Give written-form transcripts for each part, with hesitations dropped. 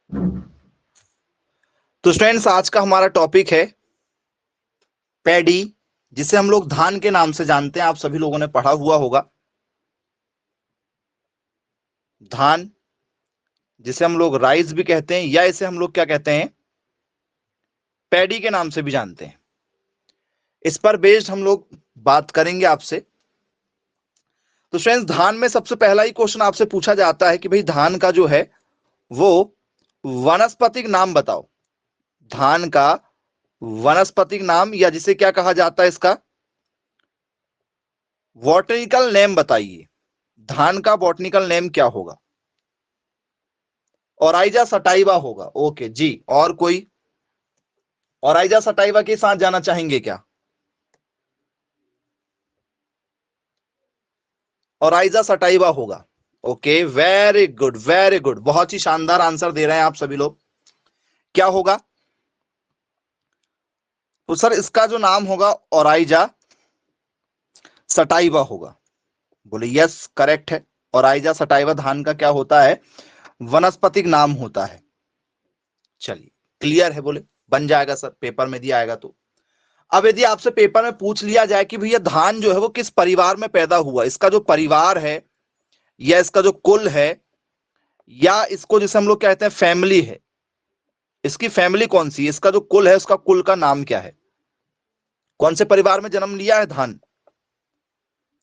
तो स्टूडेंट्स, आज का हमारा टॉपिक है पैडी, जिसे हम लोग धान के नाम से जानते हैं। आप सभी लोगों ने पढ़ा हुआ होगा। धान, जिसे हम लोग राइस भी कहते हैं, या इसे हम लोग क्या कहते हैं, पैडी के नाम से भी जानते हैं। इस पर बेस्ड हम लोग बात करेंगे आपसे। तो फ्रेंड्स, धान में सबसे पहला ही क्वेश्चन आपसे पूछा जाता है कि भाई धान का जो है वो वानस्पतिक नाम बताओ। धान का वानस्पतिक नाम, या जिसे क्या कहा जाता है, इसका बॉटनिकल नेम बताइए। धान का बॉटनिकल नेम क्या होगा? ओराइजा सटाइवा होगा। ओके जी। और कोई ओराइजा सटाइवा के साथ जाना चाहेंगे क्या? ओराइजा सटाइवा होगा। Okay, very good very good, बहुत ही शानदार आंसर दे रहे हैं आप सभी लोग। क्या होगा? तो सर, इसका जो नाम होगा ओराइजा सटाइवा होगा। बोले यस, करेक्ट है। ओराइजा सटाइवा धान का क्या होता है? वनस्पतिक नाम होता है। चलिए, क्लियर है। बोले बन जाएगा सर, पेपर में दिया आएगा तो। अब यदि आपसे पेपर में पूछ लिया जाए कि भैया धान जो है वो किस परिवार में पैदा हुआ, इसका जो परिवार है, या इसका जो कुल है, या इसको जिसे हम लोग कहते हैं फैमिली है, इसकी फैमिली कौन सी है, इसका जो कुल है उसका कुल का नाम क्या है? कौन से परिवार में जन्म लिया है धान?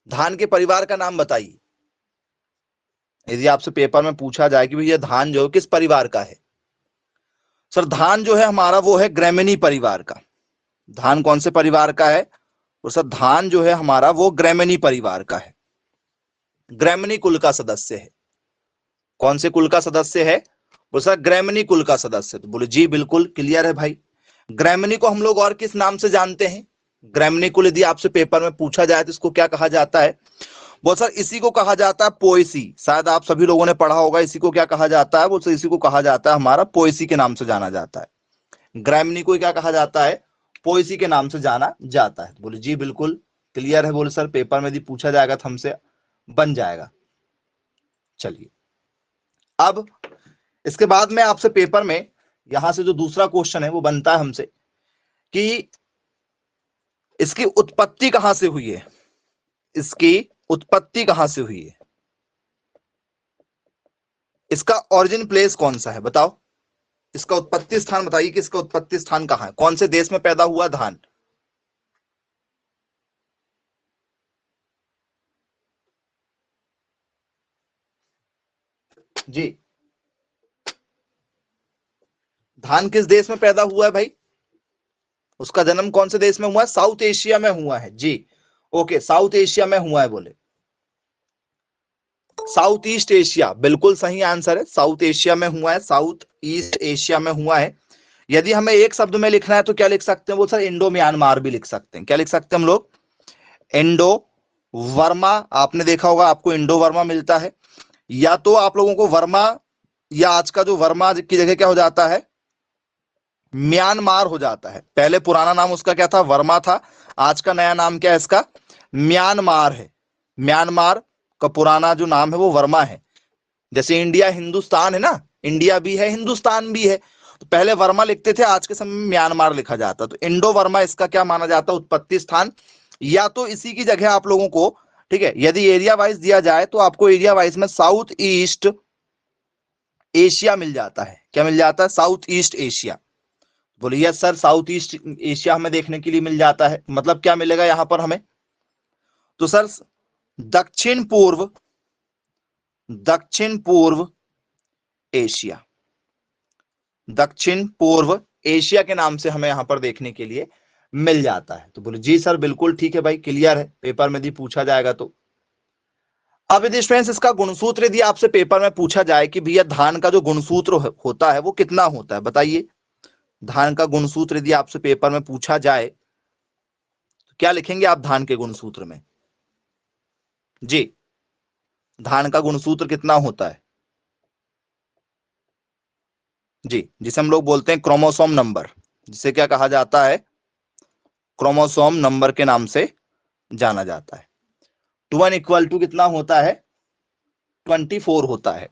धान के परिवार का नाम बताइए। यदि आपसे पेपर में पूछा जाए कि भैया धान जो है किस परिवार का है, सर धान जो है हमारा वो है ग्रैमिनी परिवार का। धान कौन से परिवार का है? और सर धान जो है हमारा वो ग्रैमिनी परिवार का है। ग्रैमिनी कुल का सदस्य है। कौन से कुल का सदस्य है? वो सर ग्रैमिनी कुल का सदस्य। तो बोले जी बिल्कुल क्लियर है भाई। ग्रैमिनी को हम लोग और किस नाम से जानते हैं? ग्रैमिनी कुल यदि आपसे पेपर में पूछा जाए तो इसको क्या कहा जाता है? वो सर इसी को कहा जाता है पोएसी। शायद आप सभी लोगों ने पढ़ा होगा। इसी को क्या कहा जाता है? वो सर इसी को कहा जाता है हमारा पोएसी के नाम से जाना जाता है। ग्रैमिनी को क्या कहा जाता है? पोएसी के नाम से जाना जाता है। बोले जी बिल्कुल क्लियर है। बोले सर पेपर में यदि पूछा जाएगा तो हमसे बन जाएगा। चलिए, अब इसके बाद में आपसे पेपर में यहां से जो दूसरा क्वेश्चन है वो बनता है हमसे कि इसकी उत्पत्ति कहां से हुई है। इसकी उत्पत्ति कहां से हुई है? इसका ओरिजिन प्लेस कौन सा है बताओ। इसका उत्पत्ति स्थान बताइए कि इसका उत्पत्ति स्थान कहां है, कौन से देश में पैदा हुआ धान। जी, धान किस देश में पैदा हुआ है भाई? उसका जन्म कौन से देश में हुआ है? साउथ एशिया में हुआ है जी। ओके, साउथ एशिया में हुआ है। बोले साउथ ईस्ट एशिया, बिल्कुल सही आंसर है। साउथ एशिया में हुआ है, साउथ ईस्ट एशिया में हुआ है। यदि हमें एक शब्द में लिखना है तो क्या लिख सकते हैं? वो सर इंडो म्यांमार भी लिख सकते हैं। क्या लिख सकते हैं हम लोग? इंडो वर्मा। आपने देखा होगा आपको इंडो वर्मा मिलता है, या तो आप लोगों को वर्मा, या आज का जो वर्मा की जगह क्या हो जाता है? म्यांमार हो जाता है। पहले पुराना नाम उसका क्या था? वर्मा था। आज का नया नाम क्या है इसका? म्यांमार है। म्यांमार का पुराना जो नाम है वो वर्मा है। जैसे इंडिया हिंदुस्तान है ना, इंडिया भी है हिंदुस्तान भी है, तो पहले वर्मा लिखते थे, आज के समय में म्यांमार लिखा जाता। तो इंडो वर्मा इसका क्या माना जाता है? उत्पत्ति स्थान। या तो इसी की जगह आप लोगों को, ठीक है, यदि एरिया वाइज दिया जाए तो आपको एरिया वाइज में साउथ ईस्ट एशिया मिल जाता है। क्या मिल जाता है? South east Asia. बोलिए सर, साउथ ईस्ट एशिया हमें देखने के लिए मिल जाता है, मतलब क्या मिलेगा यहां पर हमें? तो सर दक्षिण पूर्व, दक्षिण पूर्व एशिया, दक्षिण पूर्व एशिया के नाम से हमें यहां पर देखने के लिए मिल जाता है। तो बोले जी सर बिल्कुल ठीक है भाई, क्लियर है। पेपर में यदि पूछा जाएगा तो। अब यदि स्टूडेंट्स इसका गुणसूत्र यदि आपसे पेपर में पूछा जाए कि भैया धान का जो गुणसूत्र होता है वो कितना होता है, बताइए। धान का गुणसूत्र यदि आपसे पेपर में पूछा जाए तो क्या लिखेंगे आप धान के गुणसूत्र में? जी, धान का गुणसूत्र कितना होता है? जी, जिसे हम लोग बोलते हैं क्रोमोसोम नंबर, जिसे क्या कहा जाता है? क्रोमोसोम नंबर के नाम से जाना जाता है। 1 इक्वल टू कितना होता है? 24 होता है।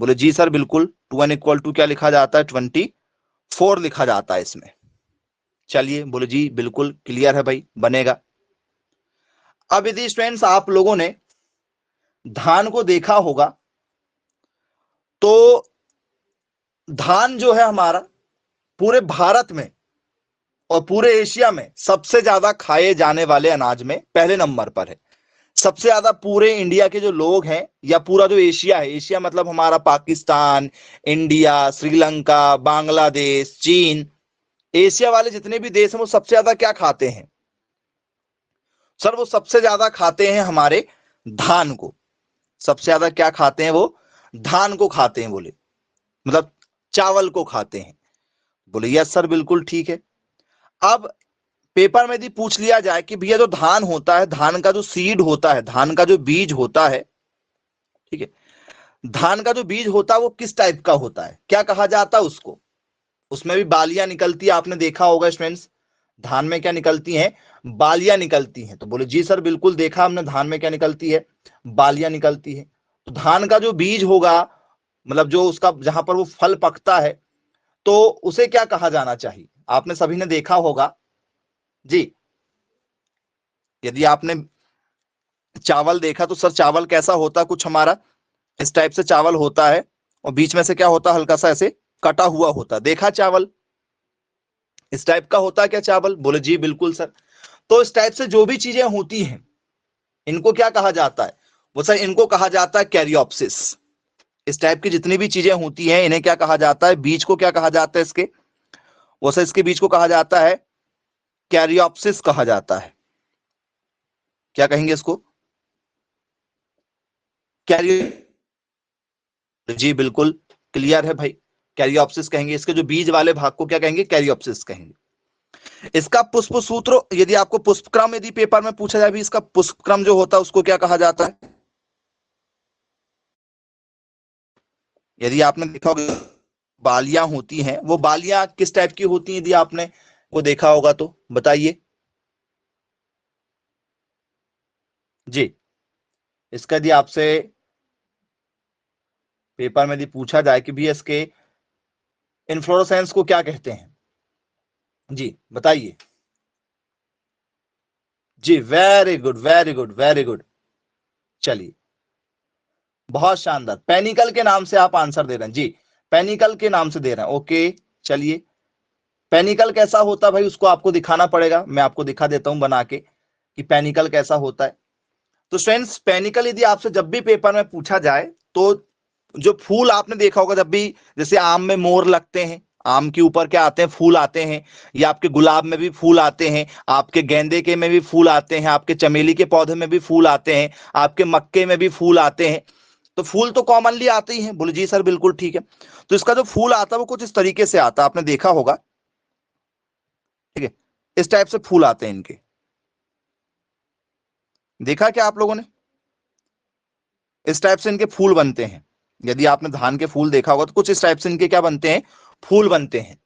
बोले जी सर बिल्कुल, 2n इक्वल टू क्या लिखा जाता है, 24 लिखा जाता है इसमें। चलिए, बोले जी बिल्कुल क्लियर है भाई, बनेगा। अब यदि स्टूडेंट्स आप लोगों ने धान को देखा होगा तो धान जो है हमारा पूरे भारत में और पूरे एशिया में सबसे ज्यादा खाए जाने वाले अनाज में पहले नंबर पर है। सबसे ज्यादा पूरे इंडिया के जो लोग हैं या पूरा जो एशिया है, एशिया मतलब हमारा पाकिस्तान, इंडिया, श्रीलंका, बांग्लादेश, चीन, एशिया वाले जितने भी देश हैं वो सबसे ज्यादा क्या खाते हैं सर? वो सबसे ज्यादा खाते हैं हमारे धान को। सबसे ज्यादा क्या खाते हैं वो? धान को खाते हैं, बोले मतलब चावल को खाते हैं। बोले यस सर बिल्कुल ठीक है। अब पेपर में यदि पूछ लिया जाए कि भैया जो धान होता है, धान का जो सीड होता है, धान का जो बीज होता है, ठीक है, धान का जो बीज होता है वो किस टाइप का होता है, क्या कहा जाता है उसको? उसमें भी बालियां निकलती है, आपने देखा होगा स्टूडेंट्स, धान में क्या निकलती हैं? बालियां निकलती हैं। तो बोले जी सर बिल्कुल देखा हमने, धान में क्या निकलती है? बालियां निकलती है। तो धान का जो बीज होगा, मतलब जो उसका जहां पर वो फल पकता है, तो उसे क्या कहा जाना चाहिए? आपने सभी ने देखा होगा जी। यदि आपने चावल देखा तो सर चावल कैसा होता? कुछ हमारा इस टाइप से चावल होता है और बीच में से क्या होता? हल्का सा ऐसे कटा हुआ होता। देखा चावल इस टाइप का होता है क्या चावल? बोले जी बिल्कुल सर। तो इस टाइप से जो भी चीजें होती हैं इनको क्या कहा जाता है? वो सर इनको कहा जाता है कैरियोप्सिस। इस टाइप की जितनी भी चीजें होती हैं इन्हें क्या कहा जाता है? बीज को क्या कहा जाता है इसके? वो सर इसके बीज को कहा जाता है कैरियोप्सिस कहा जाता है। क्या कहेंगे इसको? कैरियो जी बिल्कुल क्लियर है भाई, कैरियोप्सिस कहेंगे। इसके जो बीज वाले भाग को क्या कहेंगे? कैरियोप्सिस कहेंगे। इसका पुष्प सूत्र, यदि आपको पुष्पक्रम यदि पेपर में पूछा जाए भी, इसका पुष्पक्रम जो होता है उसको क्या कहा जाता है? यदि आपने देखा होगा बालियां होती हैं, वो बालियां किस टाइप की होती हैं? यदि आपने वो देखा होगा तो बताइए जी। इसका यदि आपसे पेपर में यदि पूछा जाए कि भी इसके इन्फ्लोरेसेंस को क्या कहते हैं, जी बताइए। जी very good, very good, very good. चलिए, बहुत शानदार, पेनिकल के नाम से आप आंसर दे रहे हैं जी, पेनिकल के नाम से दे रहे हैं। ओके चलिए, पेनिकल कैसा होता है भाई उसको आपको दिखाना पड़ेगा, मैं आपको दिखा देता हूं बना के कि पेनिकल कैसा होता है। तो फ्रेंड्स, पेनिकल यदि आपसे जब भी पेपर में पूछा जाए तो जो फूल आपने देखा होगा, जब भी जैसे आम में मोर लगते हैं, आम के ऊपर क्या आते हैं? फूल आते हैं, या आपके गुलाब में भी फूल आते हैं, आपके गेंदे के में भी फूल आते हैं, आपके चमेली के पौधे में भी फूल आते हैं, आपके मक्के में भी फूल आते हैं। तो फूल तो कॉमनली आते ही हैं। बोले जी सर बिल्कुल ठीक है। तो इसका जो फूल आता है वो कुछ इस तरीके से आता है, आपने देखा होगा, ठीक है, इस टाइप से फूल आते हैं इनके। देखा क्या आप लोगों ने? इस टाइप से इनके फूल बनते हैं। यदि आपने धान के फूल देखा होगा तो कुछ इस टाइप से इनके क्या बनते हैं? फूल बनते हैं।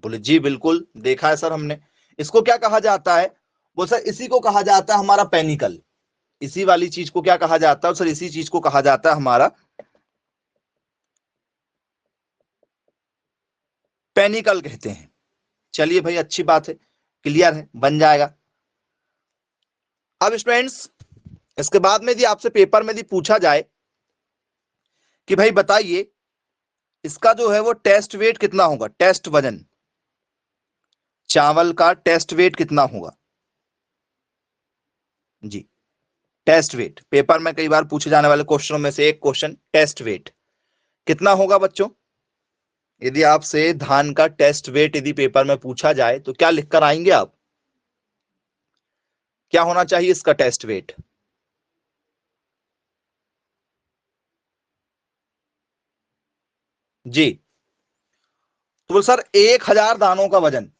बोले जी बिल्कुल देखा है सर हमने। इसको क्या कहा जाता है? वो सर इसी को कहा जाता है हमारा पेनिकल। इसी वाली चीज को क्या कहा जाता है सर? इसी चीज को कहा जाता है हमारा पेनिकल कहते हैं। चलिए भाई, अच्छी बात है, क्लियर है, बन जाएगा। अब स्टूडेंट्स, इसके बाद में यदि आपसे पेपर में यदि पूछा जाए कि भाई बताइए इसका जो है वो टेस्ट वेट कितना होगा, टेस्ट वजन, चावल का टेस्ट वेट कितना होगा? जी, टेस्ट वेट पेपर में कई बार पूछे जाने वाले क्वेश्चनों में से एक क्वेश्चन, टेस्ट वेट कितना होगा बच्चों? यदि आपसे धान का टेस्ट वेट यदि पेपर में पूछा जाए तो क्या लिखकर आएंगे आप? क्या होना चाहिए इसका टेस्ट वेट? जी, तो सर 1000 दानों का वजन,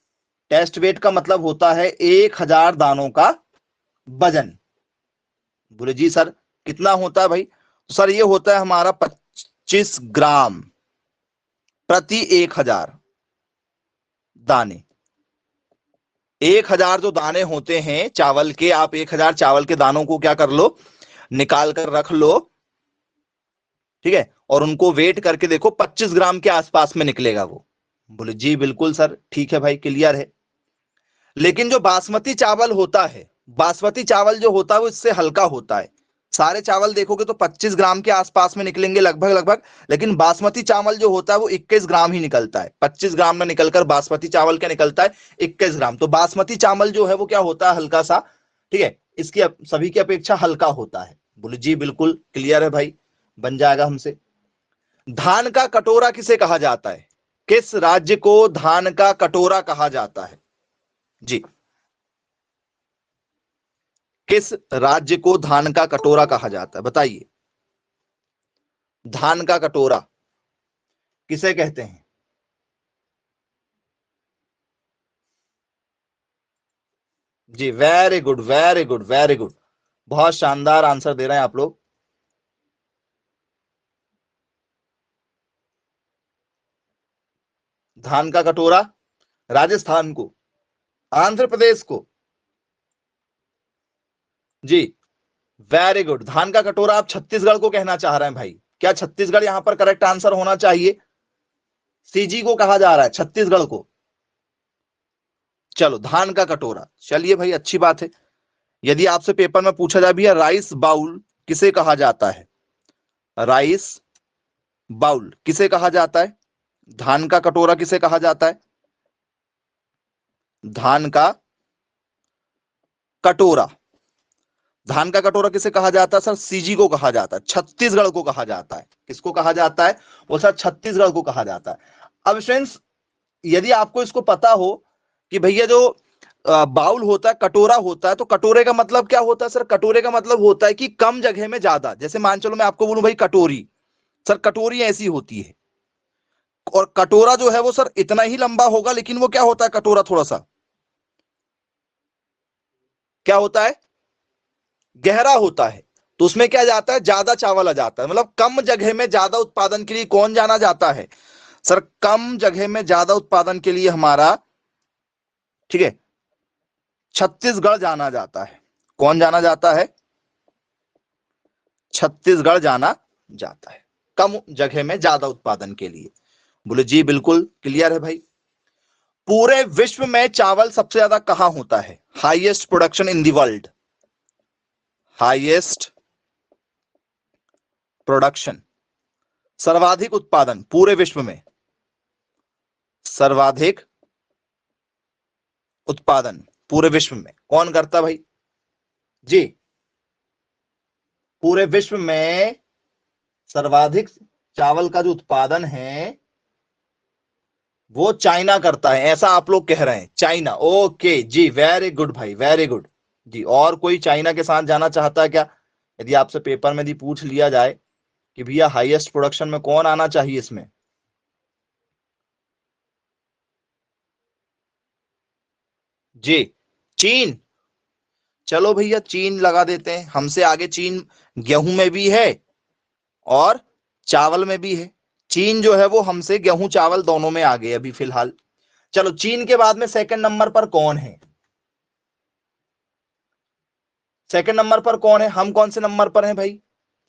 टेस्ट वेट का मतलब होता है 1000 दानों का वजन। बोले जी सर कितना होता है भाई? तो सर ये होता है हमारा 25 ग्राम प्रति 1000 दाने। 1000 जो दाने होते हैं चावल के, आप 1000 चावल के दानों को क्या कर लो, निकाल कर रख लो, ठीक है, और उनको वेट करके देखो 25 ग्राम के आसपास में निकलेगा वो। बोले जी बिल्कुल सर, ठीक है भाई, क्लियर है। लेकिन जो बासमती चावल होता है, बासमती चावल जो होता है वो इससे हल्का होता है। सारे चावल देखोगे तो 25 ग्राम के आसपास में निकलेंगे लगभग लगभग, लेकिन बासमती चावल जो होता है वो 21 ग्राम ही निकलता है। 25 ग्राम में निकलकर बासमती चावल क्या निकलता है, 21 ग्राम। तो बासमती चावल जो है वो क्या होता है, हल्का सा, ठीक है, इसकी सभी की अपेक्षा हल्का होता है। बोले जी बिल्कुल क्लियर है भाई, बन जाएगा हमसे। धान का कटोरा किसे कहा जाता है, किस राज्य को धान का कटोरा कहा जाता है जी, किस राज्य को धान का कटोरा कहा जाता है, बताइए। धान का कटोरा किसे कहते हैं? जी very good, very good, very good, बहुत शानदार आंसर दे रहे हैं आप लोग। धान का कटोरा राजस्थान को, आंध्र प्रदेश को, जी वेरी गुड। धान का कटोरा आप छत्तीसगढ़ को कहना चाह रहे हैं भाई, क्या छत्तीसगढ़ यहां पर करेक्ट आंसर होना चाहिए? सीजी को कहा जा रहा है, छत्तीसगढ़ को। चलो धान का कटोरा, चलिए भाई अच्छी बात है। यदि आपसे पेपर में पूछा जाए भैया राइस बाउल किसे कहा जाता है, राइस बाउल किसे कहा जाता है, धान का कटोरा किसे कहा जाता है, धान का कटोरा, धान का कटोरा किसे कहा जाता है सर? सीजी को कहा जाता है, छत्तीसगढ़ को कहा जाता है। किसको कहा जाता है वो सर? छत्तीसगढ़ को कहा जाता है। अब फ्रेंड्स, यदि आपको इसको पता हो कि भैया जो बाउल होता है, कटोरा होता है, तो कटोरे का मतलब क्या होता है सर? कटोरे का मतलब होता है कि कम जगह में ज्यादा। जैसे मान चलो मैं आपको बोलूं भाई कटोरी, सर कटोरी ऐसी होती है, और कटोरा जो है वो सर इतना ही लंबा होगा, लेकिन वो क्या होता है, कटोरा थोड़ा सा क्या होता है, गहरा होता है। तो उसमें क्या जाता है, ज्यादा चावल आ जाता है। मतलब कम जगह में ज्यादा उत्पादन के लिए कौन जाना जाता है सर? कम जगह में ज्यादा उत्पादन के लिए हमारा, ठीक है, छत्तीसगढ़ जाना जाता है। कौन जाना जाता है? छत्तीसगढ़ जाना जाता है, कम जगह में ज्यादा उत्पादन के लिए। बोले जी बिल्कुल क्लियर है भाई। पूरे विश्व में चावल सबसे ज्यादा कहां होता है? Highest production in the world, highest production, सर्वाधिक उत्पादन पूरे विश्व में, सर्वाधिक उत्पादन पूरे विश्व में कौन करता भाई? जी, पूरे विश्व में सर्वाधिक चावल का जो उत्पादन है वो चाइना करता है, ऐसा आप लोग कह रहे हैं, चाइना। ओके जी, वेरी गुड भाई, वेरी गुड जी। और कोई चाइना के साथ जाना चाहता है क्या? यदि आपसे पेपर में यदि पूछ लिया जाए कि भैया हाईएस्ट प्रोडक्शन में कौन आना चाहिए इसमें? जी चीन। चलो भैया चीन लगा देते हैं, हमसे आगे चीन गेहूं में भी है और चावल में भी है। चीन जो है वो हमसे गेहूं चावल दोनों में आ गए अभी फिलहाल। चलो चीन के बाद में सेकंड नंबर पर कौन है? सेकंड नंबर पर कौन है? हम कौन से नंबर पर हैं भाई?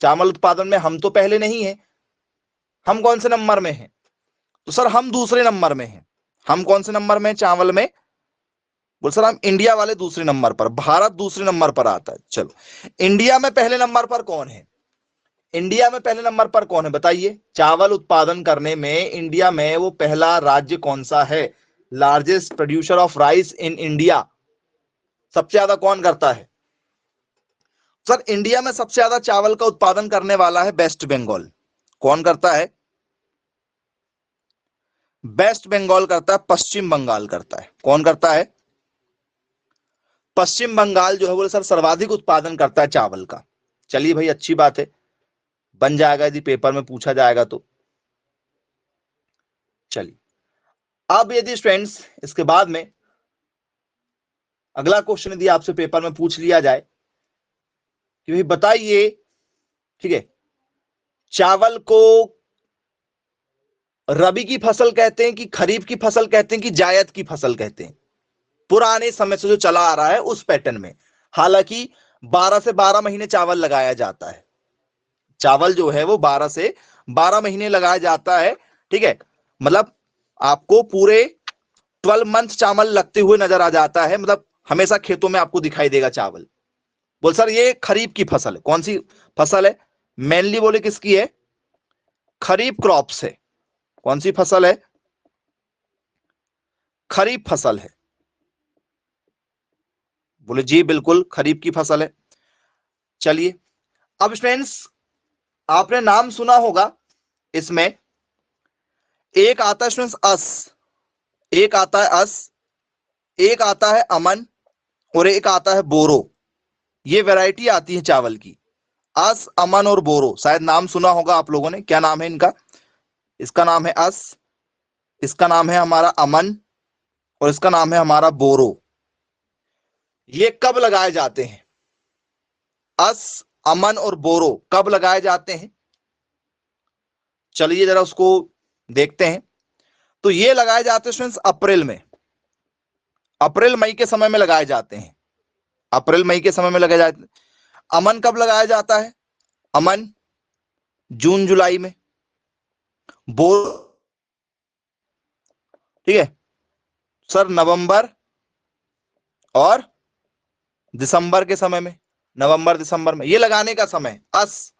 चावल उत्पादन में हम तो पहले नहीं है। हम कौन से नंबर में हैं? तो सर हम दूसरे नंबर में हैं। हम कौन से नंबर में? चावल में। बोल सर हम इंडिया वाले दूसरे नंबर पर, भारत दूसरे नंबर पर आता है। चलो इंडिया में पहले नंबर पर कौन है? इंडिया में पहले नंबर पर कौन है बताइए? चावल उत्पादन करने में इंडिया में वो पहला राज्य कौन सा है? Largest producer of rice in India, सबसे ज्यादा कौन करता है सर? इंडिया में सबसे ज्यादा चावल का उत्पादन करने वाला है वेस्ट बंगाल। कौन करता है? वेस्ट बंगाल करता है, पश्चिम बंगाल करता है। कौन करता है? पश्चिम बंगाल जो है वो सर सर्वाधिक उत्पादन करता है चावल का। चलिए भाई अच्छी बात है, बन जाएगा यदि पेपर में पूछा जाएगा तो। चलिए अब यदि स्टूडेंट्स इसके बाद में अगला क्वेश्चन यदि आपसे पेपर में पूछ लिया जाए कि भाई बताइए, ठीक है, चावल को रबी की फसल कहते हैं कि खरीफ की फसल कहते हैं कि जायद की फसल कहते हैं? पुराने समय से जो चला आ रहा है उस पैटर्न में, हालांकि 12 से 12 महीने चावल लगाया जाता है। चावल जो है वो 12 से 12 महीने लगाया जाता है, ठीक है। मतलब आपको पूरे 12 मंथ चावल लगते हुए नजर आ जाता है, मतलब हमेशा खेतों में आपको दिखाई देगा चावल। बोल सर ये खरीफ की फसल है, कौन सी फसल है? मेनली बोले किसकी है? खरीफ क्रॉप्स है। कौन सी फसल है? खरीफ फसल है। बोले जी बिल्कुल खरीफ की फसल है। चलिए अब स्टूडेंट्स आपने नाम सुना होगा इसमें, एक आता है स्टूडेंट्स अस, एक आता है अस, एक आता है अमन और एक आता है बोरो। ये वैरायटी आती है चावल की, अस अमन और बोरो। शायद नाम सुना होगा आप लोगों ने। क्या नाम है इनका? इसका नाम है अस, इसका नाम है हमारा अमन और इसका नाम है हमारा बोरो। ये कब लगाए जाते हैं? अस अमन और बोरो कब लगाए जाते हैं? चलिए जरा उसको देखते हैं। तो ये लगाए जाते हैं स्टूडेंट्स अप्रैल में, अप्रैल मई के समय में लगाए जाते हैं। अप्रैल मई के समय में लगाए जाते हैं। अमन कब लगाया जाता है? अमन जून जुलाई में। बोरो, ठीक है सर, नवंबर और दिसंबर के समय में, नवंबर दिसंबर में ये लगाने का समय अस,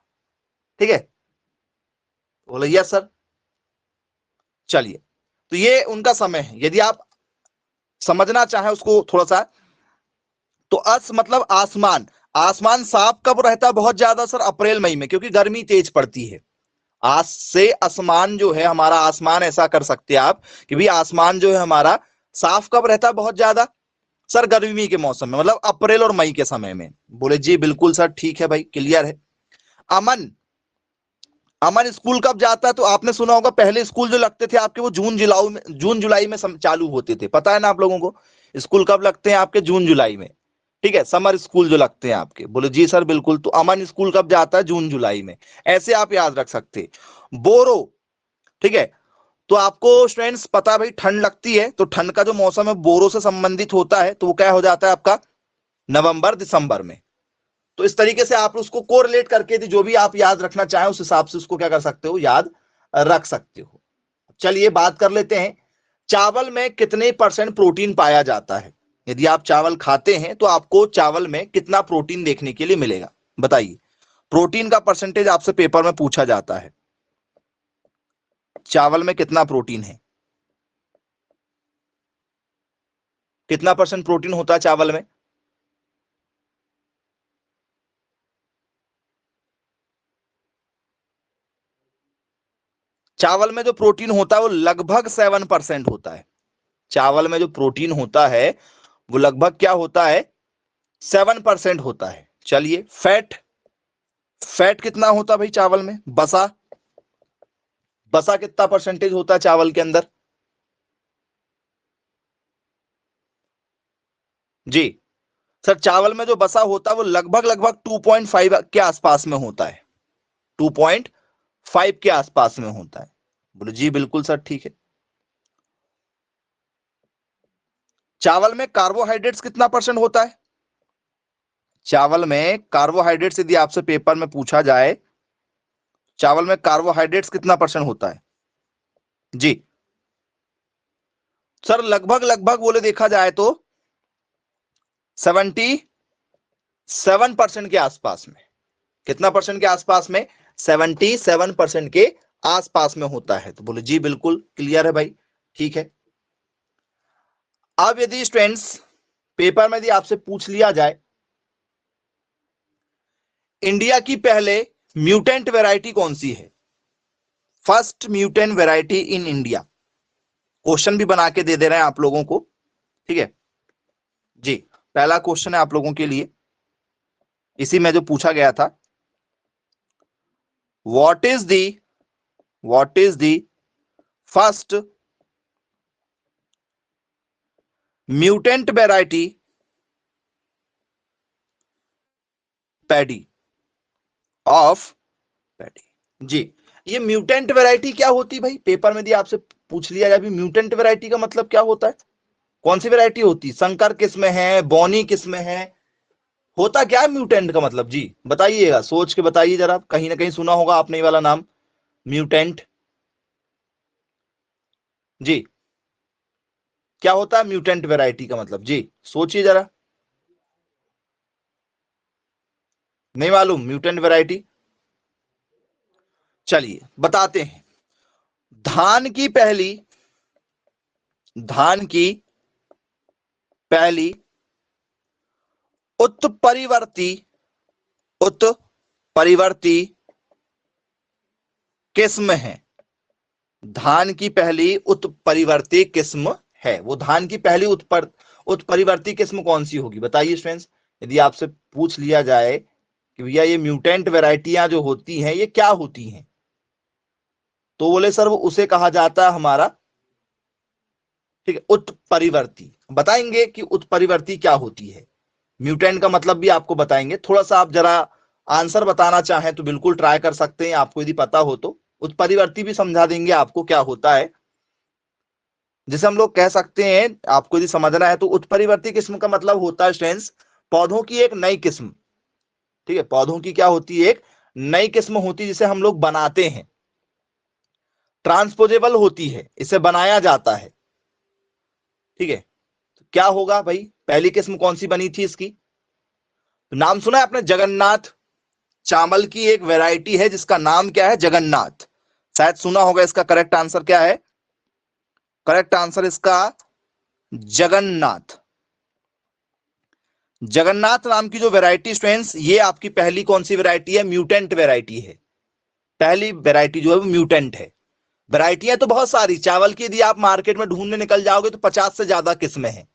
ठीक है। बोले यस सर। चलिए तो ये उनका समय है। यदि आप समझना चाहें उसको थोड़ा सा, तो अस मतलब आसमान, आसमान साफ कब रहता है बहुत ज्यादा सर? अप्रैल मई में, क्योंकि गर्मी तेज पड़ती है। आज से आसमान जो है हमारा, आसमान ऐसा कर सकते हैं आप कि भाई आसमान जो है हमारा साफ कब रहता है बहुत ज्यादा? सर गर्मी के मौसम में, मतलब अप्रैल और मई के समय में। बोले जी बिल्कुल सर, ठीक है भाई, क्लियर है। अमन, अमन स्कूल कब जाता है? तो आपने सुना होगा पहले स्कूल जो लगते थे आपके वो जून जुलाई में चालू होते थे, पता है ना आप लोगों को? स्कूल कब लगते हैं आपके? जून जुलाई में, ठीक है, समर स्कूल जो लगते हैं आपके। बोले जी सर बिल्कुल। तो अमन स्कूल कब जाता है? जून जुलाई में। ऐसे आप याद रख सकते। बोरो, ठीक है। तो आपको स्टूडेंट्स पता है भाई ठंड लगती है, तो ठंड का जो मौसम है बोरो से संबंधित होता है, तो वो क्या हो जाता है आपका? नवंबर दिसंबर में। तो इस तरीके से आप उसको कोरिलेट करके जो भी आप याद रखना चाहें उस हिसाब से उसको क्या कर सकते हो, याद रख सकते हो। चलिए बात कर लेते हैं, चावल में कितने परसेंट प्रोटीन पाया जाता है? यदि आप चावल खाते हैं तो आपको चावल में कितना प्रोटीन देखने के लिए मिलेगा? बताइए। प्रोटीन का परसेंटेज आपसे पेपर में पूछा जाता है, चावल में कितना प्रोटीन है? कितना परसेंट प्रोटीन होता है चावल में? चावल में जो प्रोटीन होता है वो लगभग 7% होता है। चावल में जो प्रोटीन होता है वो लगभग क्या होता है? 7% होता है। चलिए फैट, फैट कितना होता है भाई चावल में? बसा, बसा कितना परसेंटेज होता है चावल के अंदर? जी सर, चावल में जो बसा होता है वो लगभग लगभग 2.5 के आसपास में होता है, 2.5 के आसपास में होता है। बोले जी बिल्कुल सर, ठीक है। चावल में कार्बोहाइड्रेट्स कितना परसेंट होता है? चावल में कार्बोहाइड्रेट्स यदि आपसे पेपर में पूछा जाए, चावल में कार्बोहाइड्रेट्स कितना परसेंट होता है? जी सर, लगभग लगभग बोले देखा जाए तो 77% के आसपास में। कितना परसेंट के आसपास में? 77% के आसपास में होता है। तो बोले जी बिल्कुल क्लियर है भाई, ठीक है। अब यदि स्टूडेंट्स पेपर में यदि आपसे पूछ लिया जाए इंडिया की पहले म्यूटेंट वैरायटी कौन सी है? First mutant variety in India. Question भी बना के दे दे रहे हैं आप लोगों को, ठीक है जी। पहला क्वेश्चन है आप लोगों के लिए, इसी में जो पूछा गया था, what is the first mutant variety paddy of paddy? जी, ये म्यूटेंट वैरायटी क्या होती भाई? पेपर में यदि आपसे पूछ लिया जाए म्यूटेंट वैरायटी का मतलब क्या होता है, कौन सी वैरायटी होती? संकर किस्म है, बॉनी किस्म है, होता क्या है म्यूटेंट का मतलब? जी बताइएगा, सोच के बताइए जरा, कहीं ना कहीं सुना होगा आपने ये वाला नाम म्यूटेंट। जी क्या होता है म्यूटेंट वैरायटी का मतलब? जी सोचिए जरा, नहीं मालूम म्यूटेंट वैरायटी? चलिए बताते हैं। धान की पहली धान की पहली उत्परिवर्ती उत्परिवर्ती किस्म है। धान की पहली उत्परिवर्ती किस्म है, वो धान की पहली उत्परिवर्ती किस्म कौन सी होगी बताइए स्टूडेंट्स। यदि आपसे पूछ लिया जाए कि भैया ये म्यूटेंट वैरायटियां जो होती हैं ये क्या होती हैं, तो बोले सर वो उसे कहा जाता है हमारा, ठीक है, उत्परिवर्ती। बताएंगे कि उत्परिवर्ती क्या होती है, म्यूटेंट का मतलब भी आपको बताएंगे। थोड़ा सा आप जरा आंसर बताना चाहें तो बिल्कुल ट्राई कर सकते हैं, आपको यदि पता हो तो उत्परिवर्ती भी समझा देंगे आपको क्या होता है। जिसे हम लोग कह सकते हैं, आपको यदि समझना है तो उत्परिवर्ती किस्म का मतलब होता है स्टूडेंट्स पौधों की एक नई किस्म। ठीक है, पौधों की क्या होती है? एक नई किस्म होती है जिसे हम लोग बनाते हैं, ट्रांसपोजेबल होती है, इसे बनाया जाता है। ठीक है, तो क्या होगा भाई, पहली किस्म कौन सी बनी थी इसकी? तो नाम सुना है आपने, जगन्नाथ चावल की एक वैरायटी है जिसका नाम क्या है? जगन्नाथ। शायद सुना होगा। इसका करेक्ट आंसर क्या है? करेक्ट आंसर इसका जगन्नाथ। जगन्नाथ नाम की जो वैरायटी स्टूडेंट्स, ये आपकी पहली कौन सी वैरायटी है? म्यूटेंट वैरायटी है। पहली वैरायटी जो है वो म्यूटेंट है। वैरायटियां तो बहुत सारी चावल की यदि आप मार्केट में ढूंढने निकल जाओगे तो 50 से ज्यादा किस्में हैं,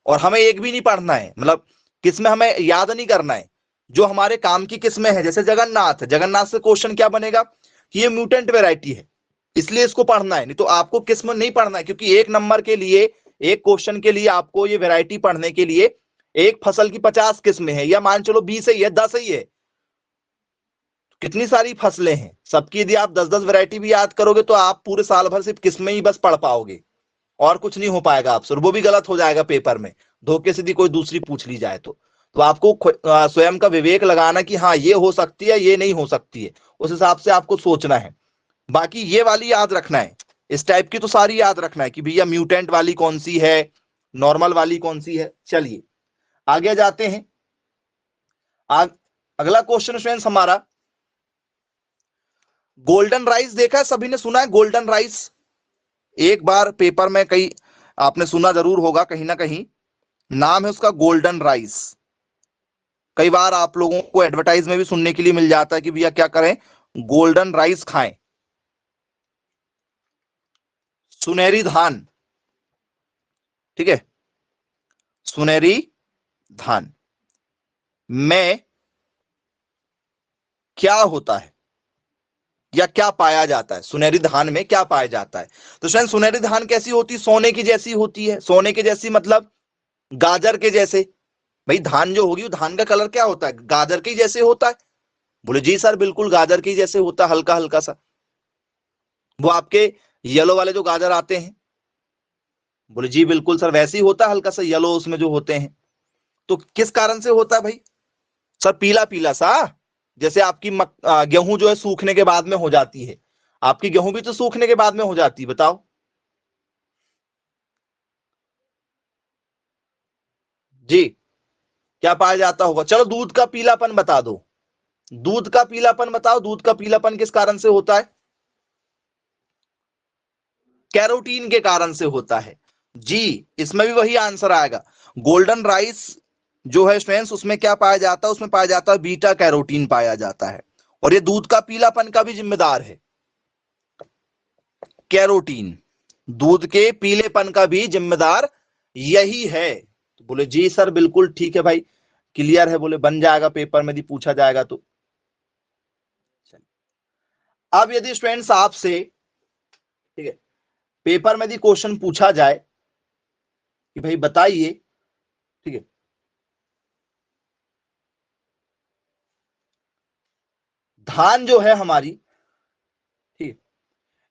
और हमें एक भी नहीं पढ़ना है, मतलब किस्में हमें याद नहीं करना है, जो हमारे काम की किस्में हैं। जैसे जगन्नाथ, जगन्नाथ से क्वेश्चन क्या बनेगा कि ये म्यूटेंट वैरायटी है, इसलिए इसको पढ़ना है। नहीं तो आपको किस्म नहीं पढ़ना है, क्योंकि एक नंबर के लिए, एक क्वेश्चन के लिए आपको ये वैरायटी पढ़ने के लिए एक फसल की 50 किस्में हैं, या मान चलो 20 ही है, 10 ही है, कितनी सारी फसलें हैं सबकी। यदि आप 10-10 वैरायटी भी याद करोगे तो आप पूरे साल भर सिर्फ किस्में ही बस पढ़ पाओगे, और कुछ नहीं हो पाएगा आपसे, और वो भी गलत हो जाएगा पेपर में, धोखे से कोई दूसरी पूछ ली जाए तो आपको स्वयं का विवेक लगाना कि हाँ ये हो सकती है, ये नहीं हो सकती है, उस हिसाब से आपको सोचना है। बाकी ये वाली याद रखना है, इस टाइप की तो सारी याद रखना है कि भैया म्यूटेंट वाली कौन सी है, नॉर्मल वाली कौन सी है। चलिए आगे जाते हैं। अगला क्वेश्चन स्टूडेंट्स हमारा, गोल्डन राइस देखा है सभी ने, सुना है गोल्डन राइस? एक बार पेपर में कहीं आपने सुना जरूर होगा, कहीं ना कहीं नाम है उसका गोल्डन राइस। कई बार आप लोगों को एडवर्टाइज में भी सुनने के लिए मिल जाता है कि भैया क्या करें, गोल्डन राइस खाएं, सुनहरी धान। ठीक है, सुनहरी धान में क्या होता है या क्या पाया जाता है? सुनहरी धान में क्या पाया जाता है? तो शायद सुनहरी धान कैसी होती है? सोने की जैसी होती है। सोने के जैसी मतलब गाजर के जैसे। भाई धान जो होगी, वो धान का कलर क्या होता है? गाजर के जैसे होता है। बोले जी सर बिल्कुल गाजर के जैसे होता है, हल्का हल्का सा, वो आपके येलो वाले जो गाजर आते हैं। बोले जी बिल्कुल सर वैसे ही होता है, हल्का सा येलो उसमें जो होते हैं। तो किस कारण से होता है भाई? सर पीला पीला सा, जैसे आपकी गेहूं जो है सूखने के बाद में हो जाती है। आपकी गेहूं भी तो सूखने के बाद में हो जाती है, बताओ जी। क्या पाया जाता होगा? चलो दूध का पीलापन बता दो, दूध का पीलापन बताओ, दूध का पीलापन किस कारण से होता है? कैरोटीन के कारण से होता है। जी इसमें भी वही आंसर आएगा। गोल्डन राइस जो है स्टूडेंट्स, उसमें क्या पाया जाता है? उसमें पाया जाता है बीटा कैरोटीन पाया जाता है, और ये दूध का पीलापन का भी जिम्मेदार है, कैरोटीन। दूध के पीलेपन का भी जिम्मेदार यही है। तो बोले जी सर बिल्कुल ठीक है भाई, क्लियर है, बोले बन जाएगा पेपर में यदि पूछा जाएगा तो। अब यदि स्टूडेंट्स आपसे, ठीक है, पेपर में यदि क्वेश्चन पूछा जाए कि भाई बताइए, ठीक है, धान जो है हमारी, ठीक,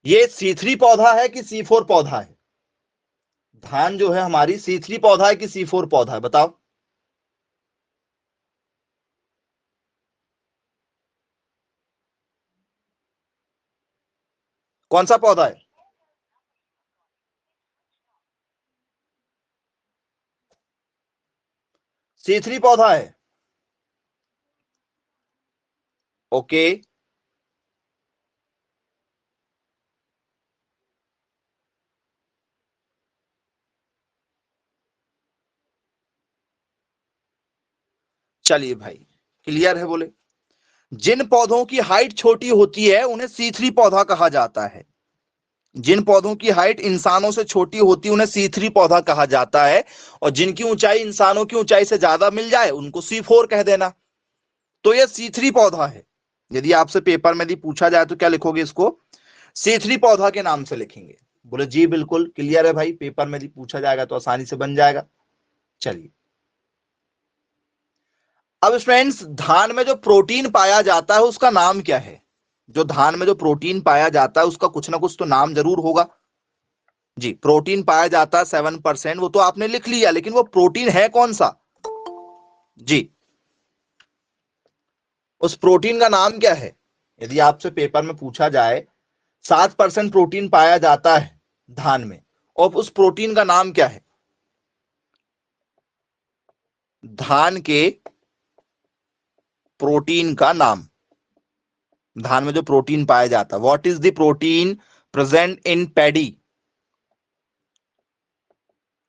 ये C3 पौधा है कि C4 पौधा है? धान जो है हमारी C3 पौधा है कि C4 पौधा है, बताओ। कौन सा पौधा है? C3 पौधा है। ओके, चलिए भाई, क्लियर है बोले। जिन पौधों की हाइट छोटी होती है उन्हें C3 पौधा कहा जाता है। जिन पौधों की हाइट इंसानों से छोटी होती है उन्हें C3 पौधा कहा जाता है, और जिनकी ऊंचाई इंसानों की ऊंचाई से ज्यादा मिल जाए उनको C4 कह देना। तो ये C3 पौधा है। यदि आपसे पेपर में यदि पूछा जाए तो क्या लिखोगे इसको? C3 पौधा के नाम से लिखेंगे। बोले जी बिल्कुल क्लियर है भाई, पेपर में यदि पूछा जाएगा तो आसानी से बन जाएगा। चलिए, अब फ्रेंड्स, धान में जो प्रोटीन पाया जाता है उसका नाम क्या है? जो धान में जो प्रोटीन पाया जाता है उसका कुछ ना कुछ तो नाम जरूर होगा। जी, प्रोटीन पाया जाता है 7%, वो तो आपने लिख लिया, लेकिन वो प्रोटीन है कौन सा? जी, उस प्रोटीन का नाम क्या है? यदि आपसे पेपर में पूछा जाए 7% प्रोटीन पाया जाता है धान में, और उस प्रोटीन का नाम क्या है? धान के प्रोटीन का नाम, धान में जो प्रोटीन पाया जाता है, what is the protein present in paddy?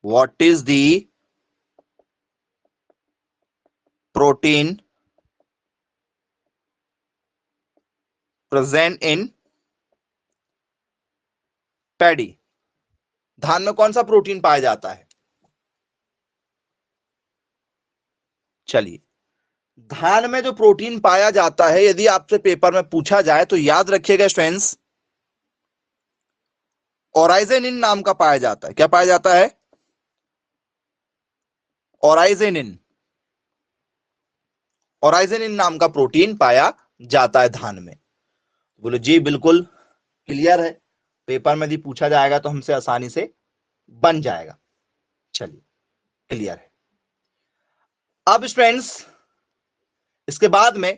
What is the protein present in paddy? धान में कौन सा प्रोटीन पाया जाता है? चलिए, धान में जो प्रोटीन पाया जाता है यदि आपसे पेपर में पूछा जाए तो याद रखिएगा स्टूडेंट्स, ओराइजेनिन नाम का पाया जाता है। क्या पाया जाता है? ओराइजेनिन। ओराइजेनिन नाम का प्रोटीन पाया जाता है धान में। बोलो जी बिल्कुल क्लियर है, पेपर में यदि पूछा जाएगा तो हमसे आसानी से बन जाएगा। चलिए, क्लियर है। अब स्टूडेंट्स, इसके बाद में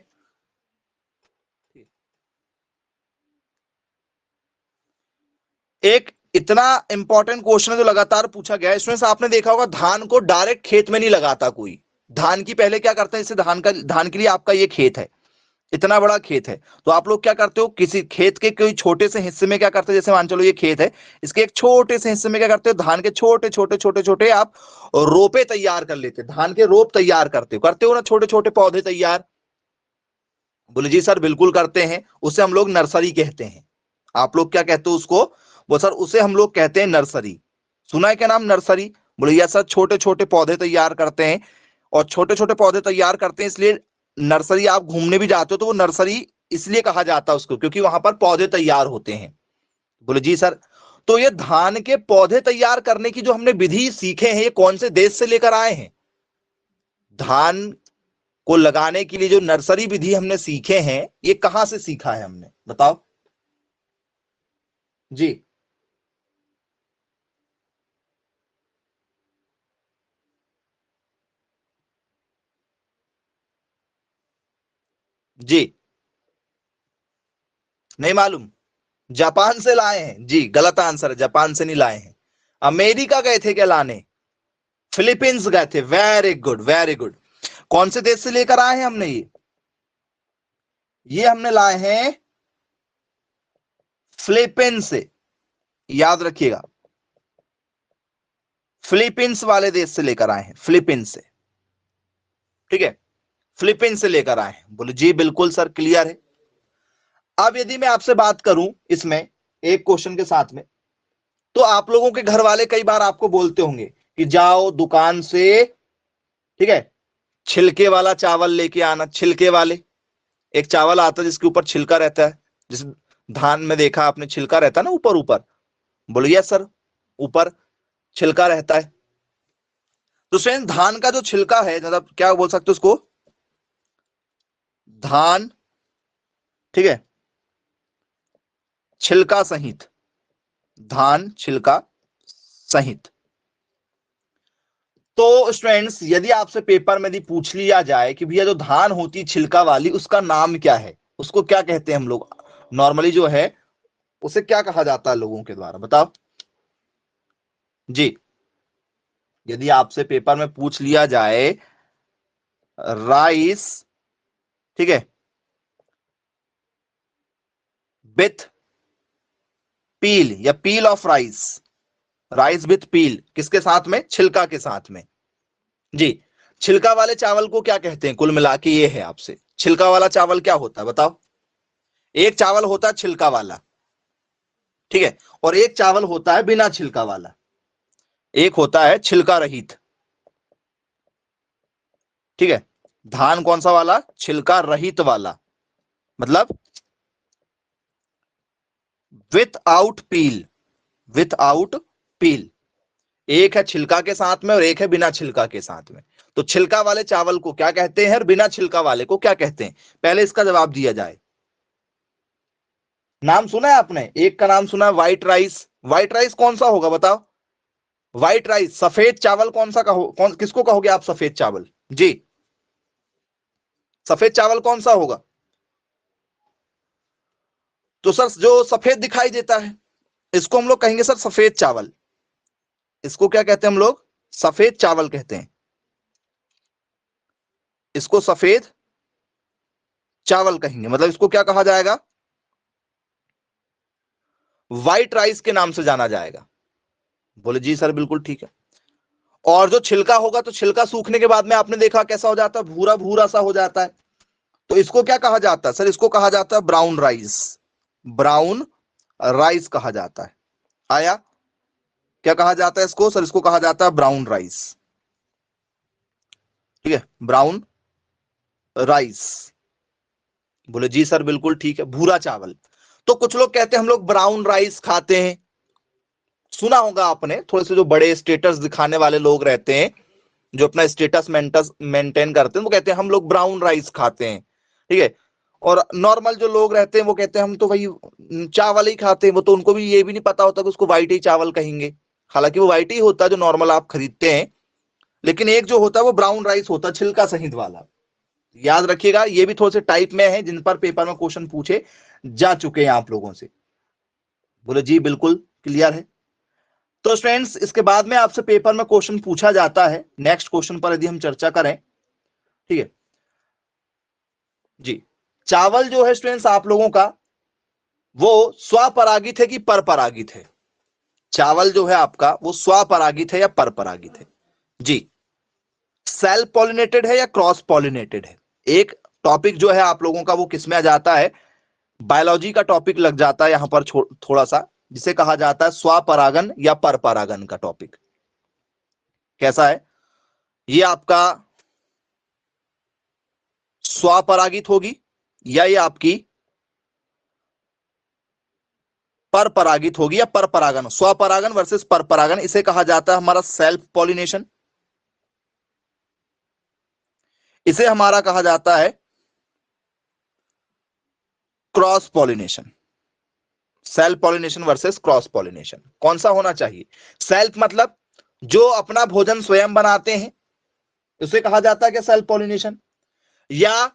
एक इतना इंपॉर्टेंट क्वेश्चन है जो लगातार पूछा गया है। स्टूडेंट्स, आपने देखा होगा धान को डायरेक्ट खेत में नहीं लगाता कोई। धान की पहले क्या करते हैं, जैसे धान के लिए आपका ये खेत है, इतना बड़ा खेत है, तो आप लोग क्या करते हो, किसी खेत के कोई छोटे से हिस्से में क्या करते हो, जैसे मान चलो ये खेत है, इसके एक छोटे से हिस्से में क्या करते हो, धान के छोटे छोटे छोटे छोटे आप रोपे तैयार कर लेते, धान के रोप तैयार करते हो ना, छोटे छोटे पौधे तैयार। बोले जी सर बिल्कुल करते हैं, उसे हम लोग नर्सरी कहते हैं। आप लोग क्या कहते हो उसको? वो सर उसे हम लोग कहते हैं नर्सरी। सुना है क्या नाम नर्सरी? बोले यस सर, छोटे छोटे पौधे तैयार करते हैं, और छोटे छोटे पौधे तैयार करते हैं इसलिए नर्सरी, आप घूमने भी जाते हो तो वो नर्सरी इसलिए कहा जाता है उसको क्योंकि वहां पर पौधे तैयार होते हैं। बोले जी सर, तो ये धान के पौधे तैयार करने की जो हमने विधि सीखे हैं ये कौन से देश से लेकर आए हैं? धान को लगाने के लिए जो नर्सरी विधि हमने सीखे हैं ये कहां से सीखा है हमने, बताओ जी। जी, नहीं मालूम? जापान से लाए हैं जी, गलत आंसर है, जापान से नहीं लाए हैं। अमेरिका गए थे क्या लाने? फिलीपींस गए थे, वेरी गुड वेरी गुड। कौन से देश से लेकर आए हैं हमने ये हमने लाए हैं फिलीपींस से, याद रखिएगा, फिलीपींस वाले देश से लेकर आए हैं, फिलीपींस से, ठीक है, फिलीपींस से लेकर आए हैं। बोले जी बिल्कुल सर क्लियर है। अब यदि मैं आपसे बात करूं इसमें एक क्वेश्चन के साथ में, तो आप लोगों के घर वाले कई बार आपको बोलते होंगे कि जाओ दुकान से, ठीक है, छिलके वाला चावल लेके आना। छिलके वाले, एक चावल आता है जिसके ऊपर छिलका रहता है, जिस धान में देखा आपने छिलका रहता है ना ऊपर ऊपर। बोलो यस सर, ऊपर छिलका रहता है। तो फ्रेंड्स, धान का जो छिलका है, मतलब क्या बोल सकते हो उसको, धान, ठीक है, छिलका सहित, धान छिलका सहित। तो स्टूडेंट्स, यदि आपसे पेपर में यदि पूछ लिया जाए कि भैया जो धान होती छिलका वाली उसका नाम क्या है, उसको क्या कहते हैं हम लोग नॉर्मली जो है, उसे क्या कहा जाता है लोगों के द्वारा, बताओ जी। यदि आपसे पेपर में पूछ लिया जाए राइस, ठीक है, विथ पील या peel of rice, rice with peel किसके साथ में, छिलका के साथ में जी। छिलका वाले चावल को क्या कहते हैं, कुल मिला के ये है आपसे, छिलका वाला चावल क्या होता है बताओ। एक चावल होता है छिलका वाला, ठीक है, और एक चावल होता है बिना छिलका वाला, एक होता है छिलका रहित, ठीक है। धान कौन सा वाला, छिलका रहित वाला, मतलब without peel, without peel. एक है छिलका के साथ में और एक है बिना छिलका के साथ में। तो छिलका वाले चावल को क्या कहते हैं और बिना छिलका वाले को क्या कहते हैं, पहले इसका जवाब दिया जाए। नाम सुना है आपने, एक का नाम सुना है व्हाइट राइस, व्हाइट राइस कौन सा होगा बताओ, व्हाइट राइस सफेद चावल कौन सा कहो, किसको कहोगे आप सफेद चावल जी, सफेद चावल कौन सा होगा। तो सर जो सफेद दिखाई देता है इसको हम लोग कहेंगे सर सफेद चावल, इसको क्या कहते हैं हम लोग, सफेद चावल कहते हैं, इसको सफेद चावल कहेंगे, मतलब इसको क्या कहा जाएगा, व्हाइट राइस के नाम से जाना जाएगा। बोले जी सर बिल्कुल ठीक है। और जो छिलका होगा तो छिलका सूखने के बाद में आपने देखा कैसा हो जाता है, भूरा भूरा सा हो जाता है, तो इसको क्या कहा जाता है सर, इसको कहा जाता है ब्राउन राइस, ब्राउन राइस कहा जाता है। आया, क्या कहा जाता है इसको सर, इसको कहा जाता है ब्राउन राइस, ठीक है, ब्राउन राइस। बोले जी सर बिल्कुल ठीक है, भूरा चावल। तो कुछ लोग कहते हैं हम लोग ब्राउन राइस खाते हैं, सुना होगा आपने, थोड़े से जो बड़े स्टेटस दिखाने वाले लोग रहते हैं, जो अपना स्टेटस मेंटेन करते हैं, वो कहते हैं हम लोग ब्राउन राइस खाते हैं, ठीक है। और नॉर्मल जो लोग रहते हैं वो कहते हैं हम तो भाई चावल ही खाते हैं, वो तो उनको भी ये भी नहीं पता होता कि उसको व्हाइट ही चावल कहेंगे, हालांकि वो व्हाइट ही होता है जो नॉर्मल आप खरीदते हैं, लेकिन एक जो होता है वो ब्राउन राइस होता है छिलका सहित वाला। याद रखिएगा, ये भी थोड़े से टाइप में है जिन पर पेपर में क्वेश्चन पूछे जा चुके हैं आप लोगों से। बोले जी बिल्कुल क्लियर है। तो फ्रेंड्स इसके बाद में आपसे पेपर में क्वेश्चन पूछा जाता है, नेक्स्ट क्वेश्चन पर यदि हम चर्चा करें, ठीक है जी। चावल जो है स्टूडेंट्स आप लोगों का वो स्वपरागित है कि परपरागित है, चावल जो है आपका वो स्वपरागित है या परपरागित है जी, सेल्फ पॉलिनेटेड है या क्रॉस पॉलिनेटेड है। एक टॉपिक जो है आप लोगों का वो किसमें आ जाता है, बायोलॉजी का टॉपिक लग जाता है यहां पर थोड़ा सा, जिसे कहा जाता है स्वपरागन या परपरागन का टॉपिक। कैसा है ये आपका, स्वपरागित होगी या ये आपकी परपरागित होगी या परपरागन, स्वपरागन वर्सेस परपरागन, इसे कहा जाता है हमारा सेल्फ पॉलिनेशन, इसे हमारा कहा जाता है cross pollination. Self pollination versus cross pollination कौन सा होना चाहिए, सेल्फ मतलब जो अपना भोजन स्वयं बनाते हैं उसे कहा जाता है क्या सेल्फ पॉलिनेशन, या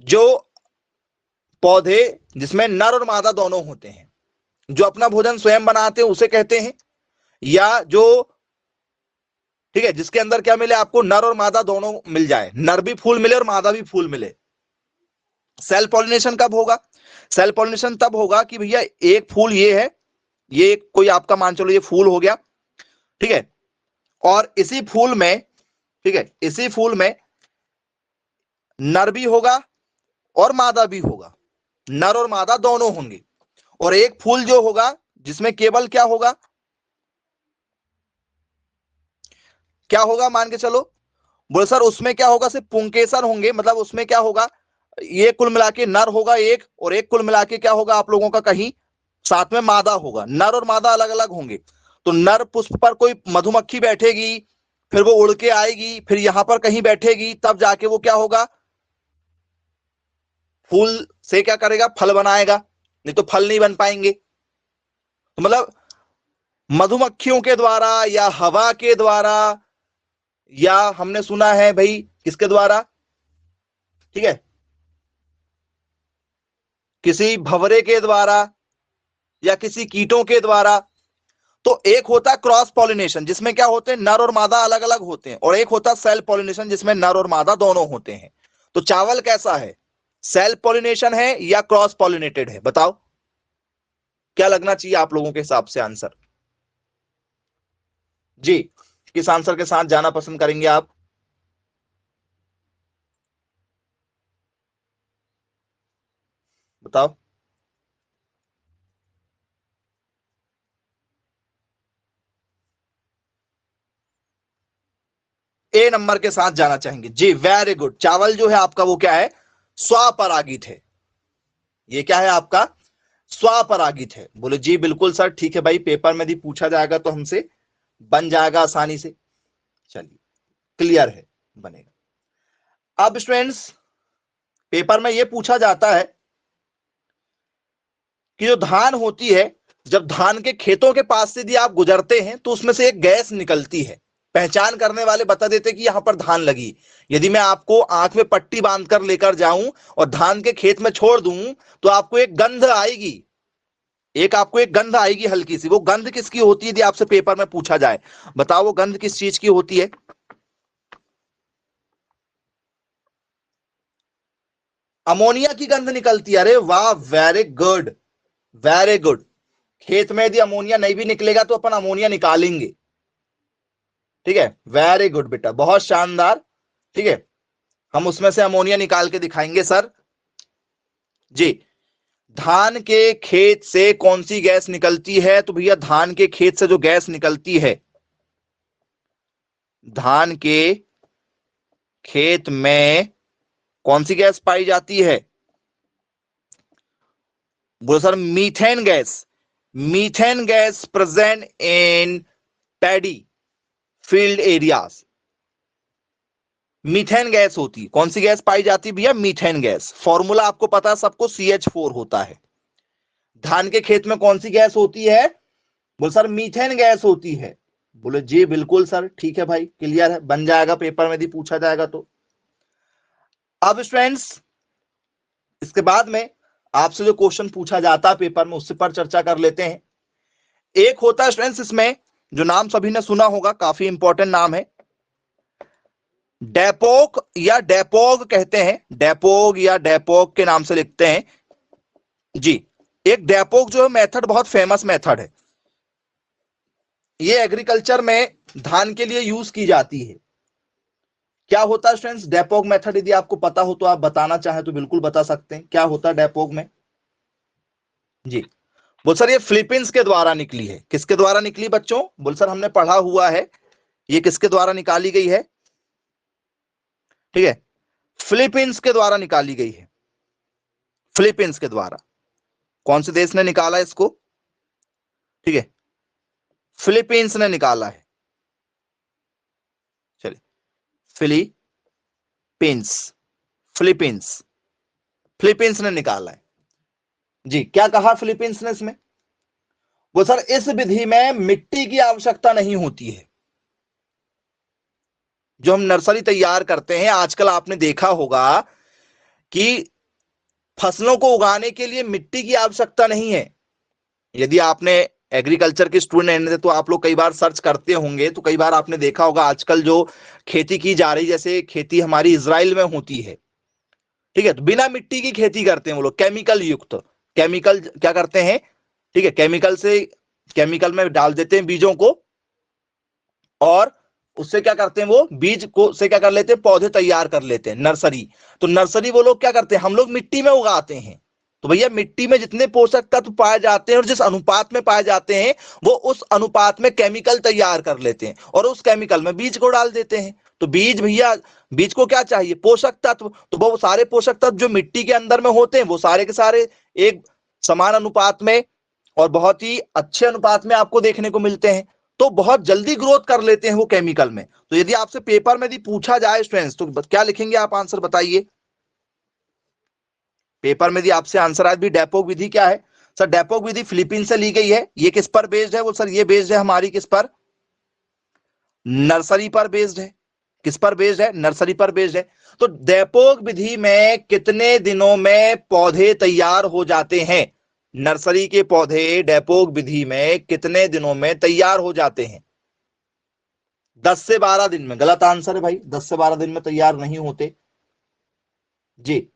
जो पौधे जिसमें नर और मादा दोनों होते हैं जो अपना भोजन स्वयं बनाते हैं उसे कहते हैं, या जो ठीक है जिसके अंदर क्या मिले आपको, नर और मादा दोनों मिल जाए, नर भी फूल मिले और मादा भी फूल मिले। सेल्फ पॉलिनेशन कब होगा, सेल्फ पॉलिनेशन तब होगा कि भैया एक फूल ये है, ये कोई आपका मान चलो ये फूल हो गया, ठीक है, और इसी फूल में, ठीक है, इसी फूल में नर भी होगा और मादा भी होगा, नर और मादा दोनों होंगे। और एक फूल जो होगा जिसमें केवल क्या होगा, क्या होगा मान के चलो, बोले सर उसमें क्या होगा, सिर्फ पुंकेसर होंगे, मतलब उसमें क्या होगा, ये कुल मिला के नर होगा एक, और एक कुल मिला के क्या होगा आप लोगों का कहीं साथ में मादा होगा, नर और मादा अलग अलग होंगे। तो नर पुष्प पर कोई मधुमक्खी बैठेगी, फिर वो उड़ के आएगी, फिर यहां पर कहीं बैठेगी, तब जाके वो क्या होगा, फूल से क्या करेगा, फल बनाएगा, नहीं तो फल नहीं बन पाएंगे। तो मतलब मधुमक्खियों के द्वारा या हवा के द्वारा, या हमने सुना है भाई किसके द्वारा, ठीक है, किसी भंवरे के द्वारा, या किसी कीटों के द्वारा। तो एक होता है क्रॉस पॉलिनेशन, जिसमें क्या होते हैं, नर और मादा अलग अलग होते हैं, और एक होता है सेल्फ पॉलिनेशन, जिसमें नर और मादा दोनों होते हैं। तो चावल कैसा है, सेल्फ पॉलिनेशन है या क्रॉस पॉलिनेटेड है, बताओ क्या लगना चाहिए आप लोगों के हिसाब से आंसर। जी, किस आंसर के साथ जाना पसंद करेंगे आप? बताओ। ए नंबर के साथ जाना चाहेंगे। जी वेरी गुड, चावल जो है आपका वो क्या है, स्वपरागित है। ये क्या है आपका, स्वपरागित है। बोले जी बिल्कुल सर, ठीक है भाई, पेपर में भी पूछा जाएगा तो हमसे बन जाएगा आसानी से। चलिए क्लियर है, बनेगा। अब स्टूडेंट्स, पेपर में यह पूछा जाता है कि जो धान होती है, जब धान के खेतों के पास से यदि आप गुजरते हैं तो उसमें से एक गैस निकलती है। पहचान करने वाले बता देते कि यहां पर धान लगी। यदि मैं आपको आंख में पट्टी बांधकर लेकर जाऊं और धान के खेत में छोड़ दूं तो आपको एक गंध आएगी, आपको एक गंध आएगी हल्की सी। वो गंध किसकी होती है यदि आपसे पेपर में पूछा जाए, बताओ वो गंध किस चीज की होती है? अमोनिया की गंध निकलती है। अरे वाह, वेरी गुड, वेरी गुड। खेत में यदि अमोनिया नहीं भी निकलेगा तो अपन अमोनिया निकालेंगे। ठीक है, वेरी गुड बेटा, बहुत शानदार। ठीक है, हम उसमें से अमोनिया निकाल के दिखाएंगे सर। जी, धान के खेत से कौन सी गैस निकलती है? तो भैया धान के खेत से जो गैस निकलती है, धान के खेत में कौन सी गैस पाई जाती है? बोलो sir methane gas. Methane gas present in paddy field areas. Methane gas होती है। कौन सी गैस पाई जाती है भैया? Methane gas. फॉर्मूला आपको पता है सबको, CH4 होता है। धान के खेत में कौन सी गैस होती है? बोल सर मीथेन गैस होती है। बोले जी बिल्कुल सर, ठीक है भाई, क्लियर है, बन जाएगा, पेपर में भी पूछा जाएगा तो। अब स्टूडेंट्स, इसके बाद में आपसे जो क्वेश्चन पूछा जाता है पेपर में, उससे पर चर्चा कर लेते हैं। एक होता है स्टूडेंट्स इसमें, जो नाम सभी ने सुना होगा, काफी इंपॉर्टेंट नाम है, डेपोक या डेपोग कहते हैं। डेपोग या डेपोग के नाम से लिखते हैं जी। एक डेपोग जो मेथड बहुत फेमस मेथड है, ये एग्रीकल्चर में धान के लिए यूज की जाती है। क्या होता है स्टूडेंट्स डेपोग मेथड? यदि आपको पता हो तो आप बताना चाहें तो बिल्कुल बता सकते हैं, क्या होता है डेपोग में? जी, बोल सर ये फिलीपींस के द्वारा निकली है। किसके द्वारा निकली बच्चों? बोल सर हमने पढ़ा हुआ है, ये किसके द्वारा निकाली गई है? ठीक है, फिलीपींस के द्वारा निकाली गई है। फिलीपींस के द्वारा। कौन से देश ने निकाला इसको? ठीक है, फिलीपींस ने निकाला है। चलिए, फिलीपींस, फिलीपींस, फिलीपींस ने निकाला है जी। क्या कहा फिलीपींस ने इसमें? वो सर इस विधि में मिट्टी की आवश्यकता नहीं होती है। जो हम नर्सरी तैयार करते हैं, आजकल आपने देखा होगा कि फसलों को उगाने के लिए मिट्टी की आवश्यकता नहीं है। यदि आपने एग्रीकल्चर के स्टूडेंट हैं तो आप लोग कई बार सर्च करते होंगे, तो कई बार आपने देखा होगा आजकल जो खेती की जा रही, जैसे खेती हमारी इजराइल में होती है, ठीक है, तो बिना मिट्टी की खेती करते हैं वो लोग, केमिकल युक्त। केमिकल क्या करते हैं? ठीक है, केमिकल में डाल देते हैं बीजों को, और उससे क्या करते हैं, वो बीज को से क्या कर लेते हैं, पौधे तैयार कर लेते हैं, नर्सरी। तो नर्सरी वो लोग क्या करते हैं, हम लोग मिट्टी में उगाते हैं। तो भैया मिट्टी में जितने पोषक तत्व पाए जाते हैं और जिस अनुपात में पाए जाते हैं, वो उस अनुपात में केमिकल तैयार कर लेते हैं और उस केमिकल में बीज को डाल देते हैं। तो बीज भैया, बीज को क्या चाहिए, पोषक तत्व। तो वो सारे पोषक तत्व जो मिट्टी के अंदर में होते हैं, वो सारे के सारे एक समान अनुपात में और बहुत ही अच्छे अनुपात में आपको देखने को मिलते हैं। तो बहुत जल्दी ग्रोथ कर लेते हैं वो केमिकल में। तो यदि आपसे पेपर में यदि पूछा जाए स्टूडेंट्स, तो क्या लिखेंगे आप आंसर बताइए? पेपर में यदि आपसे आंसर आज भी डेपोक विधि क्या है? सर डेपोक विधि फिलीपीन से ली गई है। ये किस पर बेस्ड है? वो सर ये बेस्ड है हमारी किस पर? नर्सरी पर बेस्ड है। किस पर बेस्ड है? नर्सरी पर बेस्ड है। तो डेपोक विधि में कितने दिनों में पौधे तैयार हो जाते हैं? नर्सरी के पौधे डेपोक विधि में कितने दिनों में तैयार हो जाते हैं? 10 से 12 दिन में। गलत आंसर है भाई, 10 से 12 दिन में तैयार नहीं होते जी।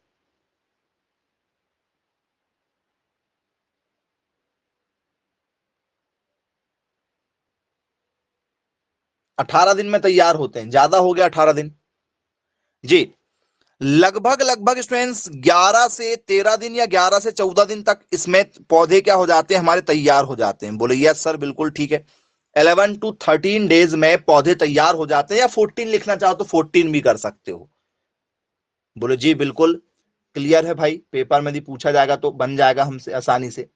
18 दिन में तैयार होते हैं, ज्यादा हो गया 18 दिन जी। लगभग लगभग स्टूडेंट्स 11 से 13 दिन या 11 से 14 दिन तक इसमें पौधे क्या हो जाते हैं, हमारे तैयार हो जाते हैं। बोले यस सर बिल्कुल ठीक है। 11 to 13 डेज में पौधे तैयार हो जाते हैं, या 14 लिखना चाहो तो 14 भी कर सकते हो। बोले जी बिल्कुल क्लियर है भाई, पेपर में भी पूछा जाएगा तो बन जाएगा हमसे आसानी से।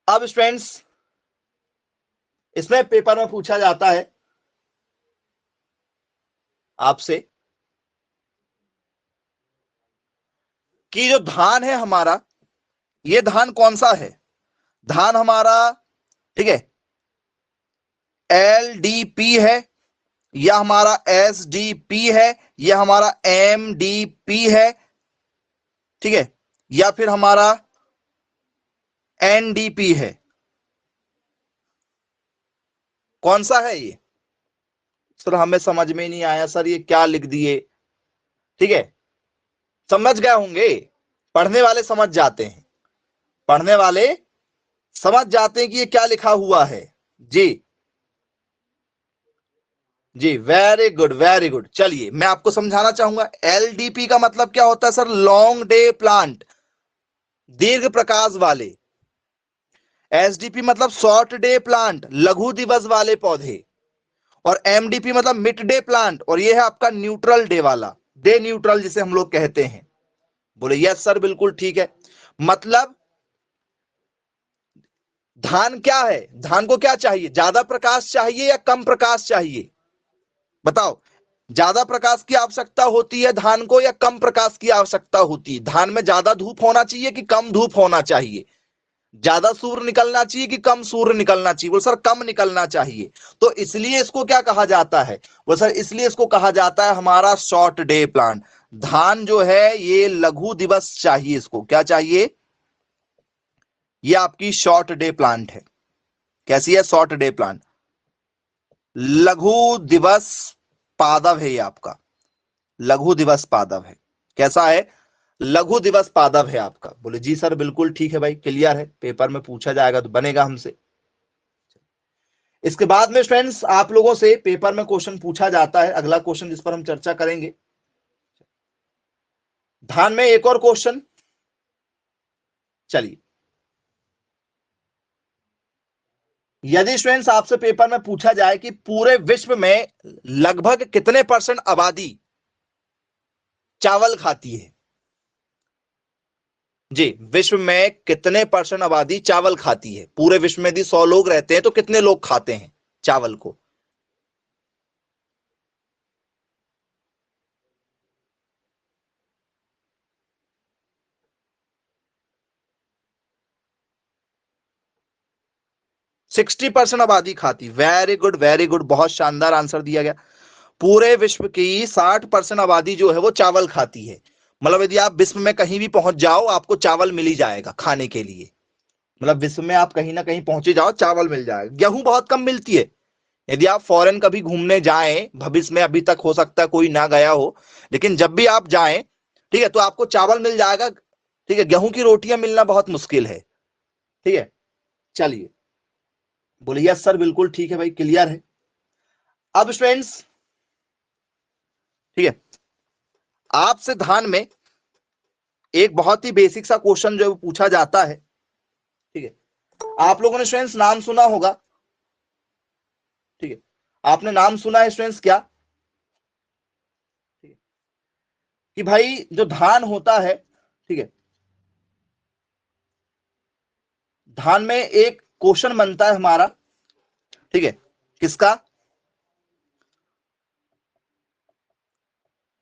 अब स्टूडेंट्स इसमें पेपर में पूछा जाता है आपसे कि जो धान है हमारा, ये धान कौन सा है? धान हमारा ठीक है LDP है, या हमारा SDP है, या हमारा MDP है, ठीक है, या फिर हमारा NDP है? कौन सा है ये? सर हमें समझ में नहीं आया सर, ये क्या लिख दिए? ठीक है, समझ गए होंगे, पढ़ने वाले समझ जाते हैं, पढ़ने वाले समझ जाते हैं कि ये क्या लिखा हुआ है जी। जी वेरी गुड वेरी गुड। चलिए मैं आपको समझाना चाहूंगा, LDP का मतलब क्या होता है सर? लॉन्ग डे प्लांट, दीर्घ प्रकाश वाले। SDP मतलब शॉर्ट डे प्लांट, लघु दिवस वाले पौधे। और MDP मतलब मिड डे प्लांट, और ये है आपका न्यूट्रल डे वाला, डे न्यूट्रल जिसे हम लोग कहते हैं। बोले यस सर बिल्कुल ठीक है। मतलब धान क्या है, धान को क्या चाहिए? ज्यादा प्रकाश चाहिए या कम प्रकाश चाहिए? बताओ, ज्यादा प्रकाश की आवश्यकता होती है धान को, या कम प्रकाश की आवश्यकता होती है? धान में ज्यादा धूप होना चाहिए कि कम धूप होना चाहिए? ज्यादा सूर्य निकलना चाहिए कि कम सूर्य निकलना चाहिए? बोल सर कम निकलना चाहिए। तो इसलिए इसको क्या कहा जाता है? बोल सर इसलिए इसको कहा जाता है हमारा शॉर्ट डे प्लांट। धान जो है ये लघु दिवस चाहिए, इसको क्या चाहिए? ये आपकी शॉर्ट डे प्लांट है। कैसी है? शॉर्ट डे प्लांट, लघु दिवस पादव है ये आपका, लघु दिवस पादव है। कैसा है? लघु दिवस पादव है आपका। बोले जी सर बिल्कुल ठीक है भाई, क्लियर है, पेपर में पूछा जाएगा तो बनेगा हमसे। इसके बाद में फ्रेंड्स आप लोगों से पेपर में क्वेश्चन पूछा जाता है, अगला क्वेश्चन जिस पर हम चर्चा करेंगे धान में एक और क्वेश्चन। चलिए, यदि स्टूडेंट्स आपसे पेपर में पूछा जाए कि पूरे विश्व में लगभग कितने % आबादी चावल खाती है? जी, विश्व में कितने % आबादी चावल खाती है? पूरे विश्व में यदि 100 लोग रहते हैं तो कितने लोग खाते हैं चावल को? 60% आबादी खाती। वेरी गुड वेरी गुड, बहुत शानदार आंसर दिया गया। पूरे विश्व की 60% आबादी जो है वो चावल खाती है। मतलब यदि आप विश्व में कहीं भी पहुंच जाओ आपको चावल मिल ही जाएगा खाने के लिए। मतलब विश्व में आप कहीं ना कहीं पहुंचे जाओ चावल मिल जाएगा। गेहूं बहुत कम मिलती है। यदि आप फॉरेन कभी घूमने जाएं, भविष्य में, अभी तक हो सकता है कोई ना गया हो, लेकिन जब भी आप जाएं ठीक है तो आपको चावल मिल जाएगा। ठीक है, गेहूं की रोटियां मिलना बहुत मुश्किल है। ठीक है, चलिए, बोलिए सर बिल्कुल ठीक है भाई, क्लियर है। अब स्टूडेंट्स ठीक है, आपसे धान में एक बहुत ही बेसिक सा क्वेश्चन जो पूछा जाता है। ठीक है, आप लोगों ने स्टूडेंट्स नाम सुना होगा। ठीक है, आपने नाम सुना है स्टूडेंट्स क्या? ठीक है, कि भाई जो धान होता है, ठीक है, धान में एक क्वेश्चन बनता है हमारा। ठीक है, किसका?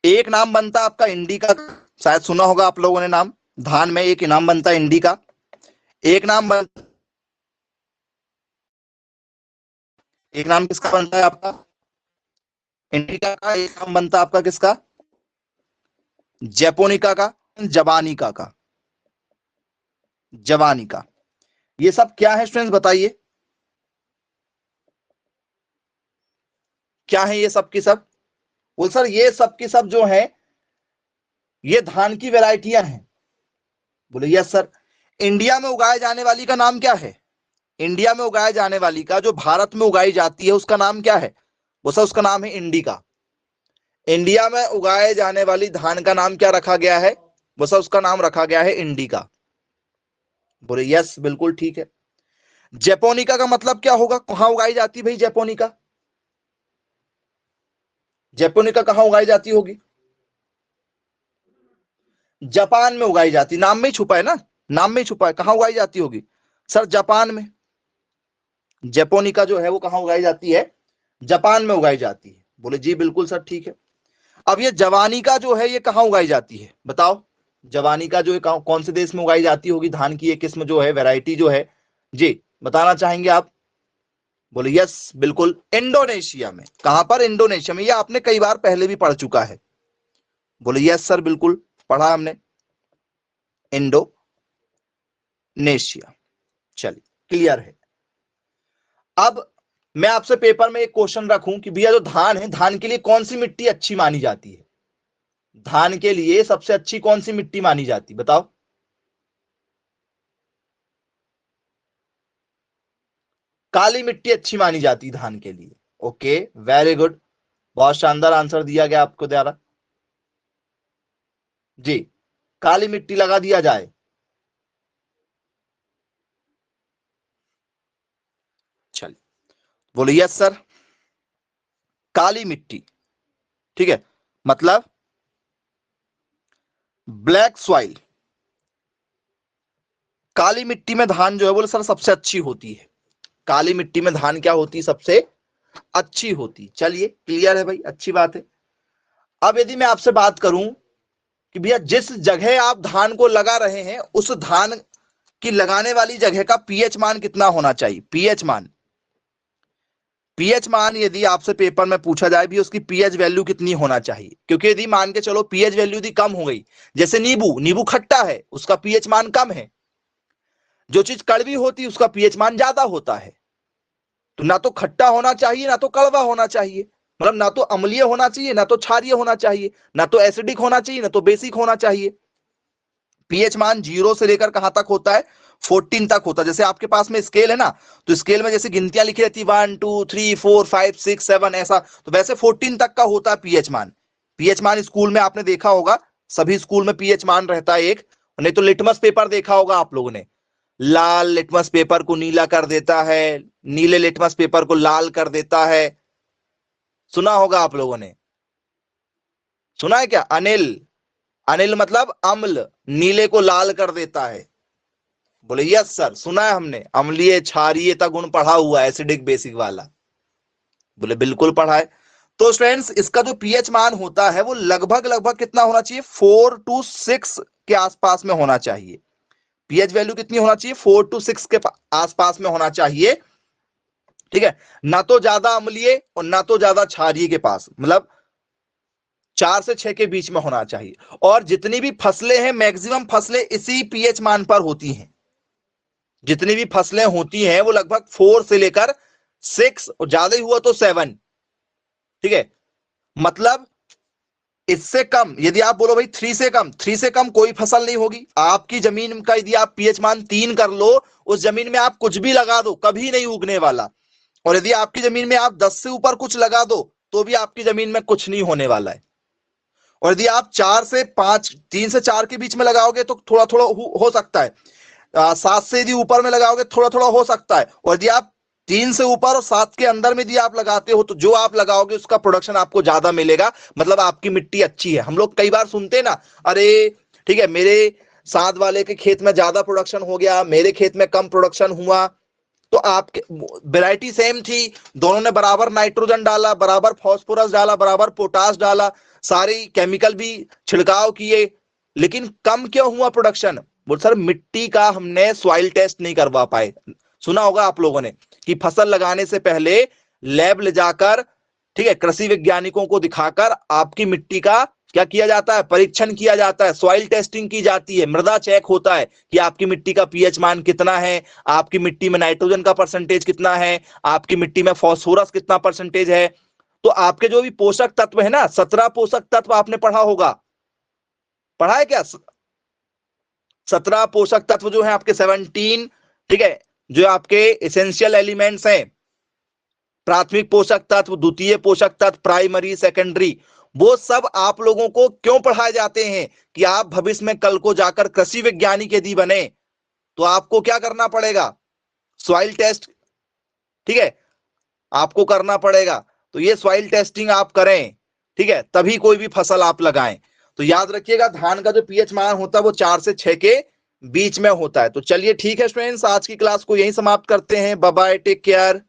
एक नाम बनता है आपका इंडिका। शायद सुना होगा आप लोगों ने नाम। धान में एक इनाम बनता है इंडिका। एक नाम बन एक नाम किसका बनता है आपका? इंडिका का। एक नाम बनता है आपका किसका? जैपोनिका का, जबानिका का। जवानिका। ये सब क्या है स्टूडेंट्स बताइए, क्या है ये सब की सब? बोल सर ये सब की सब जो है ये धान की वेराइटियां हैं। बोले यस सर। इंडिया में उगाए जाने वाली का नाम क्या है? इंडिया में उगाए जाने वाली का, जो भारत में उगाई जाती है, उसका नाम क्या है? वो सर उसका नाम है इंडिका। इंडिया में उगाए जाने वाली धान का नाम क्या रखा गया है? वो सर उसका नाम रखा गया है इंडिका। बोले यस बिल्कुल ठीक है। जैपोनिका का मतलब क्या होगा? कहां उगाई जाती है भाई जैपोनिका? जैपोनिका कहां उगाई जाती होगी? जापान में उगाई जाती, नाम में ही छुपा है ना, नाम में ही छुपा है। कहां उगाई जाती होगी सर? जापान में। जैपोनिका जो है वो कहां उगाई जाती है? जापान में उगाई जाती है। बोले जी बिल्कुल सर ठीक है। अब ये जवानिका जो है ये कहां उगाई जाती है बताओ? जवानिका जो है कौन से देश में उगाई जाती होगी? धान की ये किस्म जो है, वैरायटी जो है, जी बताना चाहेंगे आप? बोले यस बिल्कुल, इंडोनेशिया में। कहां पर? इंडोनेशिया में। ये आपने कई बार पहले भी पढ़ चुका है। बोले यस सर बिल्कुल पढ़ा हमने, इंडोनेशिया। चलिए क्लियर है। अब मैं आपसे पेपर में एक क्वेश्चन रखूं कि भैया जो धान है, धान के लिए कौन सी मिट्टी अच्छी मानी जाती है? धान के लिए सबसे अच्छी कौन सी मिट्टी मानी जाती बताओ? काली मिट्टी अच्छी मानी जाती धान के लिए। ओके वेरी गुड, बहुत शानदार आंसर दिया गया आपको द्वारा। जी काली मिट्टी लगा दिया जाए। चलिए बोले यस सर, काली मिट्टी, ठीक है, मतलब ब्लैक सॉइल। काली मिट्टी में धान जो है बोले सर सबसे अच्छी होती है। काली मिट्टी में धान क्या होती है? सबसे अच्छी होती। चलिए क्लियर है भाई, अच्छी बात है। अब यदि मैं आपसे बात करूं कि भैया जिस जगह आप धान को लगा रहे हैं उस धान की लगाने वाली जगह का पीएच मान कितना होना चाहिए? पीएच मान, पीएच मान यदि आपसे पेपर में पूछा जाए भी उसकी पीएच वैल्यू कितनी होना चाहिए, क्योंकि यदि मान के चलो पीएच वैल्यू यदि कम हो गई, जैसे नींबू, नींबू खट्टा है उसका पीएच मान कम है, जो चीज कड़वी होती है उसका पीएच मान ज्यादा होता है। तो ना तो खट्टा होना चाहिए ना तो कड़वा होना चाहिए, मतलब ना तो अम्लीय होना चाहिए ना तो क्षारीय होना चाहिए, ना तो एसिडिक होना चाहिए ना तो बेसिक होना चाहिए। पीएच मान 0 से लेकर कहां तक होता है? 14 तक होता है। जैसे आपके पास में स्केल है ना, तो स्केल में जैसे गिनतियां लिखी रहती है 1 2 3 4 5 6 7 ऐसा, तो वैसे 14 तक का होता है पीएच मान। पीएच मान स्कूल में आपने देखा होगा, सभी स्कूल में पीएच मान रहता है एक, नहीं तो लिटमस पेपर देखा होगा आप लोगों ने, लाल लिटमस पेपर को नीला कर देता है, नीले लिटमस पेपर को लाल कर देता है, सुना होगा आप लोगों ने। सुना है क्या? अनिल, अनिल मतलब अम्ल, नीले को लाल कर देता है। बोले यस सर सुना है हमने, अम्लीय क्षारीय का गुण पढ़ा हुआ है, एसिडिक बेसिक वाला। बोले बिल्कुल पढ़ा है। तो स्टूडेंट्स इसका जो पीएच मान होता है वो लगभग लगभग कितना होना चाहिए? 4 to 6 के आसपास में होना चाहिए। पीएच वैल्यू कितनी होना चाहिए? 4 to 6 के आसपास में होना चाहिए, ठीक है, ना तो ज्यादा अम्लीय और ना तो ज्यादा क्षारीय के पास, मतलब 4 से 6 के बीच में होना चाहिए। और जितनी भी फसलें हैं मैक्सिमम फसलें इसी पीएच मान पर होती हैं। जितनी भी फसलें होती हैं वो लगभग 4 से लेकर 6 और ज्यादा ही हुआ तो 7, ठीक है, मतलब इससे कम यदि आप बोलो भाई 3 से कम कोई फसल नहीं होगी। आपकी जमीन का यदि आप पीएच मान 3 कर लो, उस जमीन में आप कुछ भी लगा दो कभी नहीं उगने वाला। और यदि आपकी जमीन में आप 10 से ऊपर कुछ लगा दो तो भी आपकी जमीन में कुछ नहीं होने वाला है। और यदि आप 4 से 5, 3 से 4 के बीच में लगाओगे तो थोड़ा थोड़ा हो सकता है, 7 से यदि ऊपर में लगाओगे थोड़ा थोड़ा हो सकता है, और यदि आप 3 से ऊपर और 7 के अंदर में यदि आप लगाते हो तो जो आप लगाओगे उसका प्रोडक्शन आपको ज्यादा मिलेगा, मतलब आपकी मिट्टी अच्छी है। हम लोग कई बार सुनते हैं ना, अरे ठीक है मेरे साथ वाले के खेत में ज्यादा प्रोडक्शन हो गया, मेरे खेत में कम प्रोडक्शन हुआ, तो आपके वैरायटी सेम थी, दोनों ने बराबर नाइट्रोजन डाला, बराबर फास्फोरस डाला, बराबर पोटास डाला, सारी केमिकल भी छिड़काव किए, लेकिन कम क्यों हुआ प्रोडक्शन? बोल सर मिट्टी का हमने सॉइल टेस्ट नहीं करवा पाए। सुना होगा आप लोगों ने कि फसल लगाने से पहले लैब ले जाकर, ठीक है, कृषि वैज्ञानिकों को दिखाकर आपकी मिट्टी का क्या किया जाता है, परीक्षण किया जाता है, सॉइल टेस्टिंग की जाती है, मृदा चेक होता है कि आपकी मिट्टी का पीएच मान कितना है, आपकी मिट्टी में नाइट्रोजन का परसेंटेज कितना है, आपकी मिट्टी में फास्फोरस कितना परसेंटेज है। तो आपके जो भी पोषक तत्व है ना, 17 पोषक तत्व आपने पढ़ा होगा, पढ़ा है क्या? 17 पोषक तत्व जो है आपके 17, ठीक है, जो आपके एसेंशियल एलिमेंट्स हैं, प्राथमिक पोषक तत्व, द्वितीय पोषक तत्व, प्राइमरी, सेकेंडरी, वो सब आप लोगों को क्यों पढ़ाए जाते हैं कि आप भविष्य में कल को जाकर कृषि वैज्ञानिक यदि बने तो आपको क्या करना पड़ेगा, सॉइल टेस्ट, ठीक है, आपको करना पड़ेगा। तो ये सॉइल टेस्टिंग आप करें, ठीक है, तभी कोई भी फसल आप लगाएं। तो याद रखिएगा धान का जो पीएच मान होता है वो 4 से 6 के बीच में होता है। तो चलिए ठीक है स्टूडेंट्स, आज की क्लास को यहीं समाप्त करते हैं। Bye bye, take care.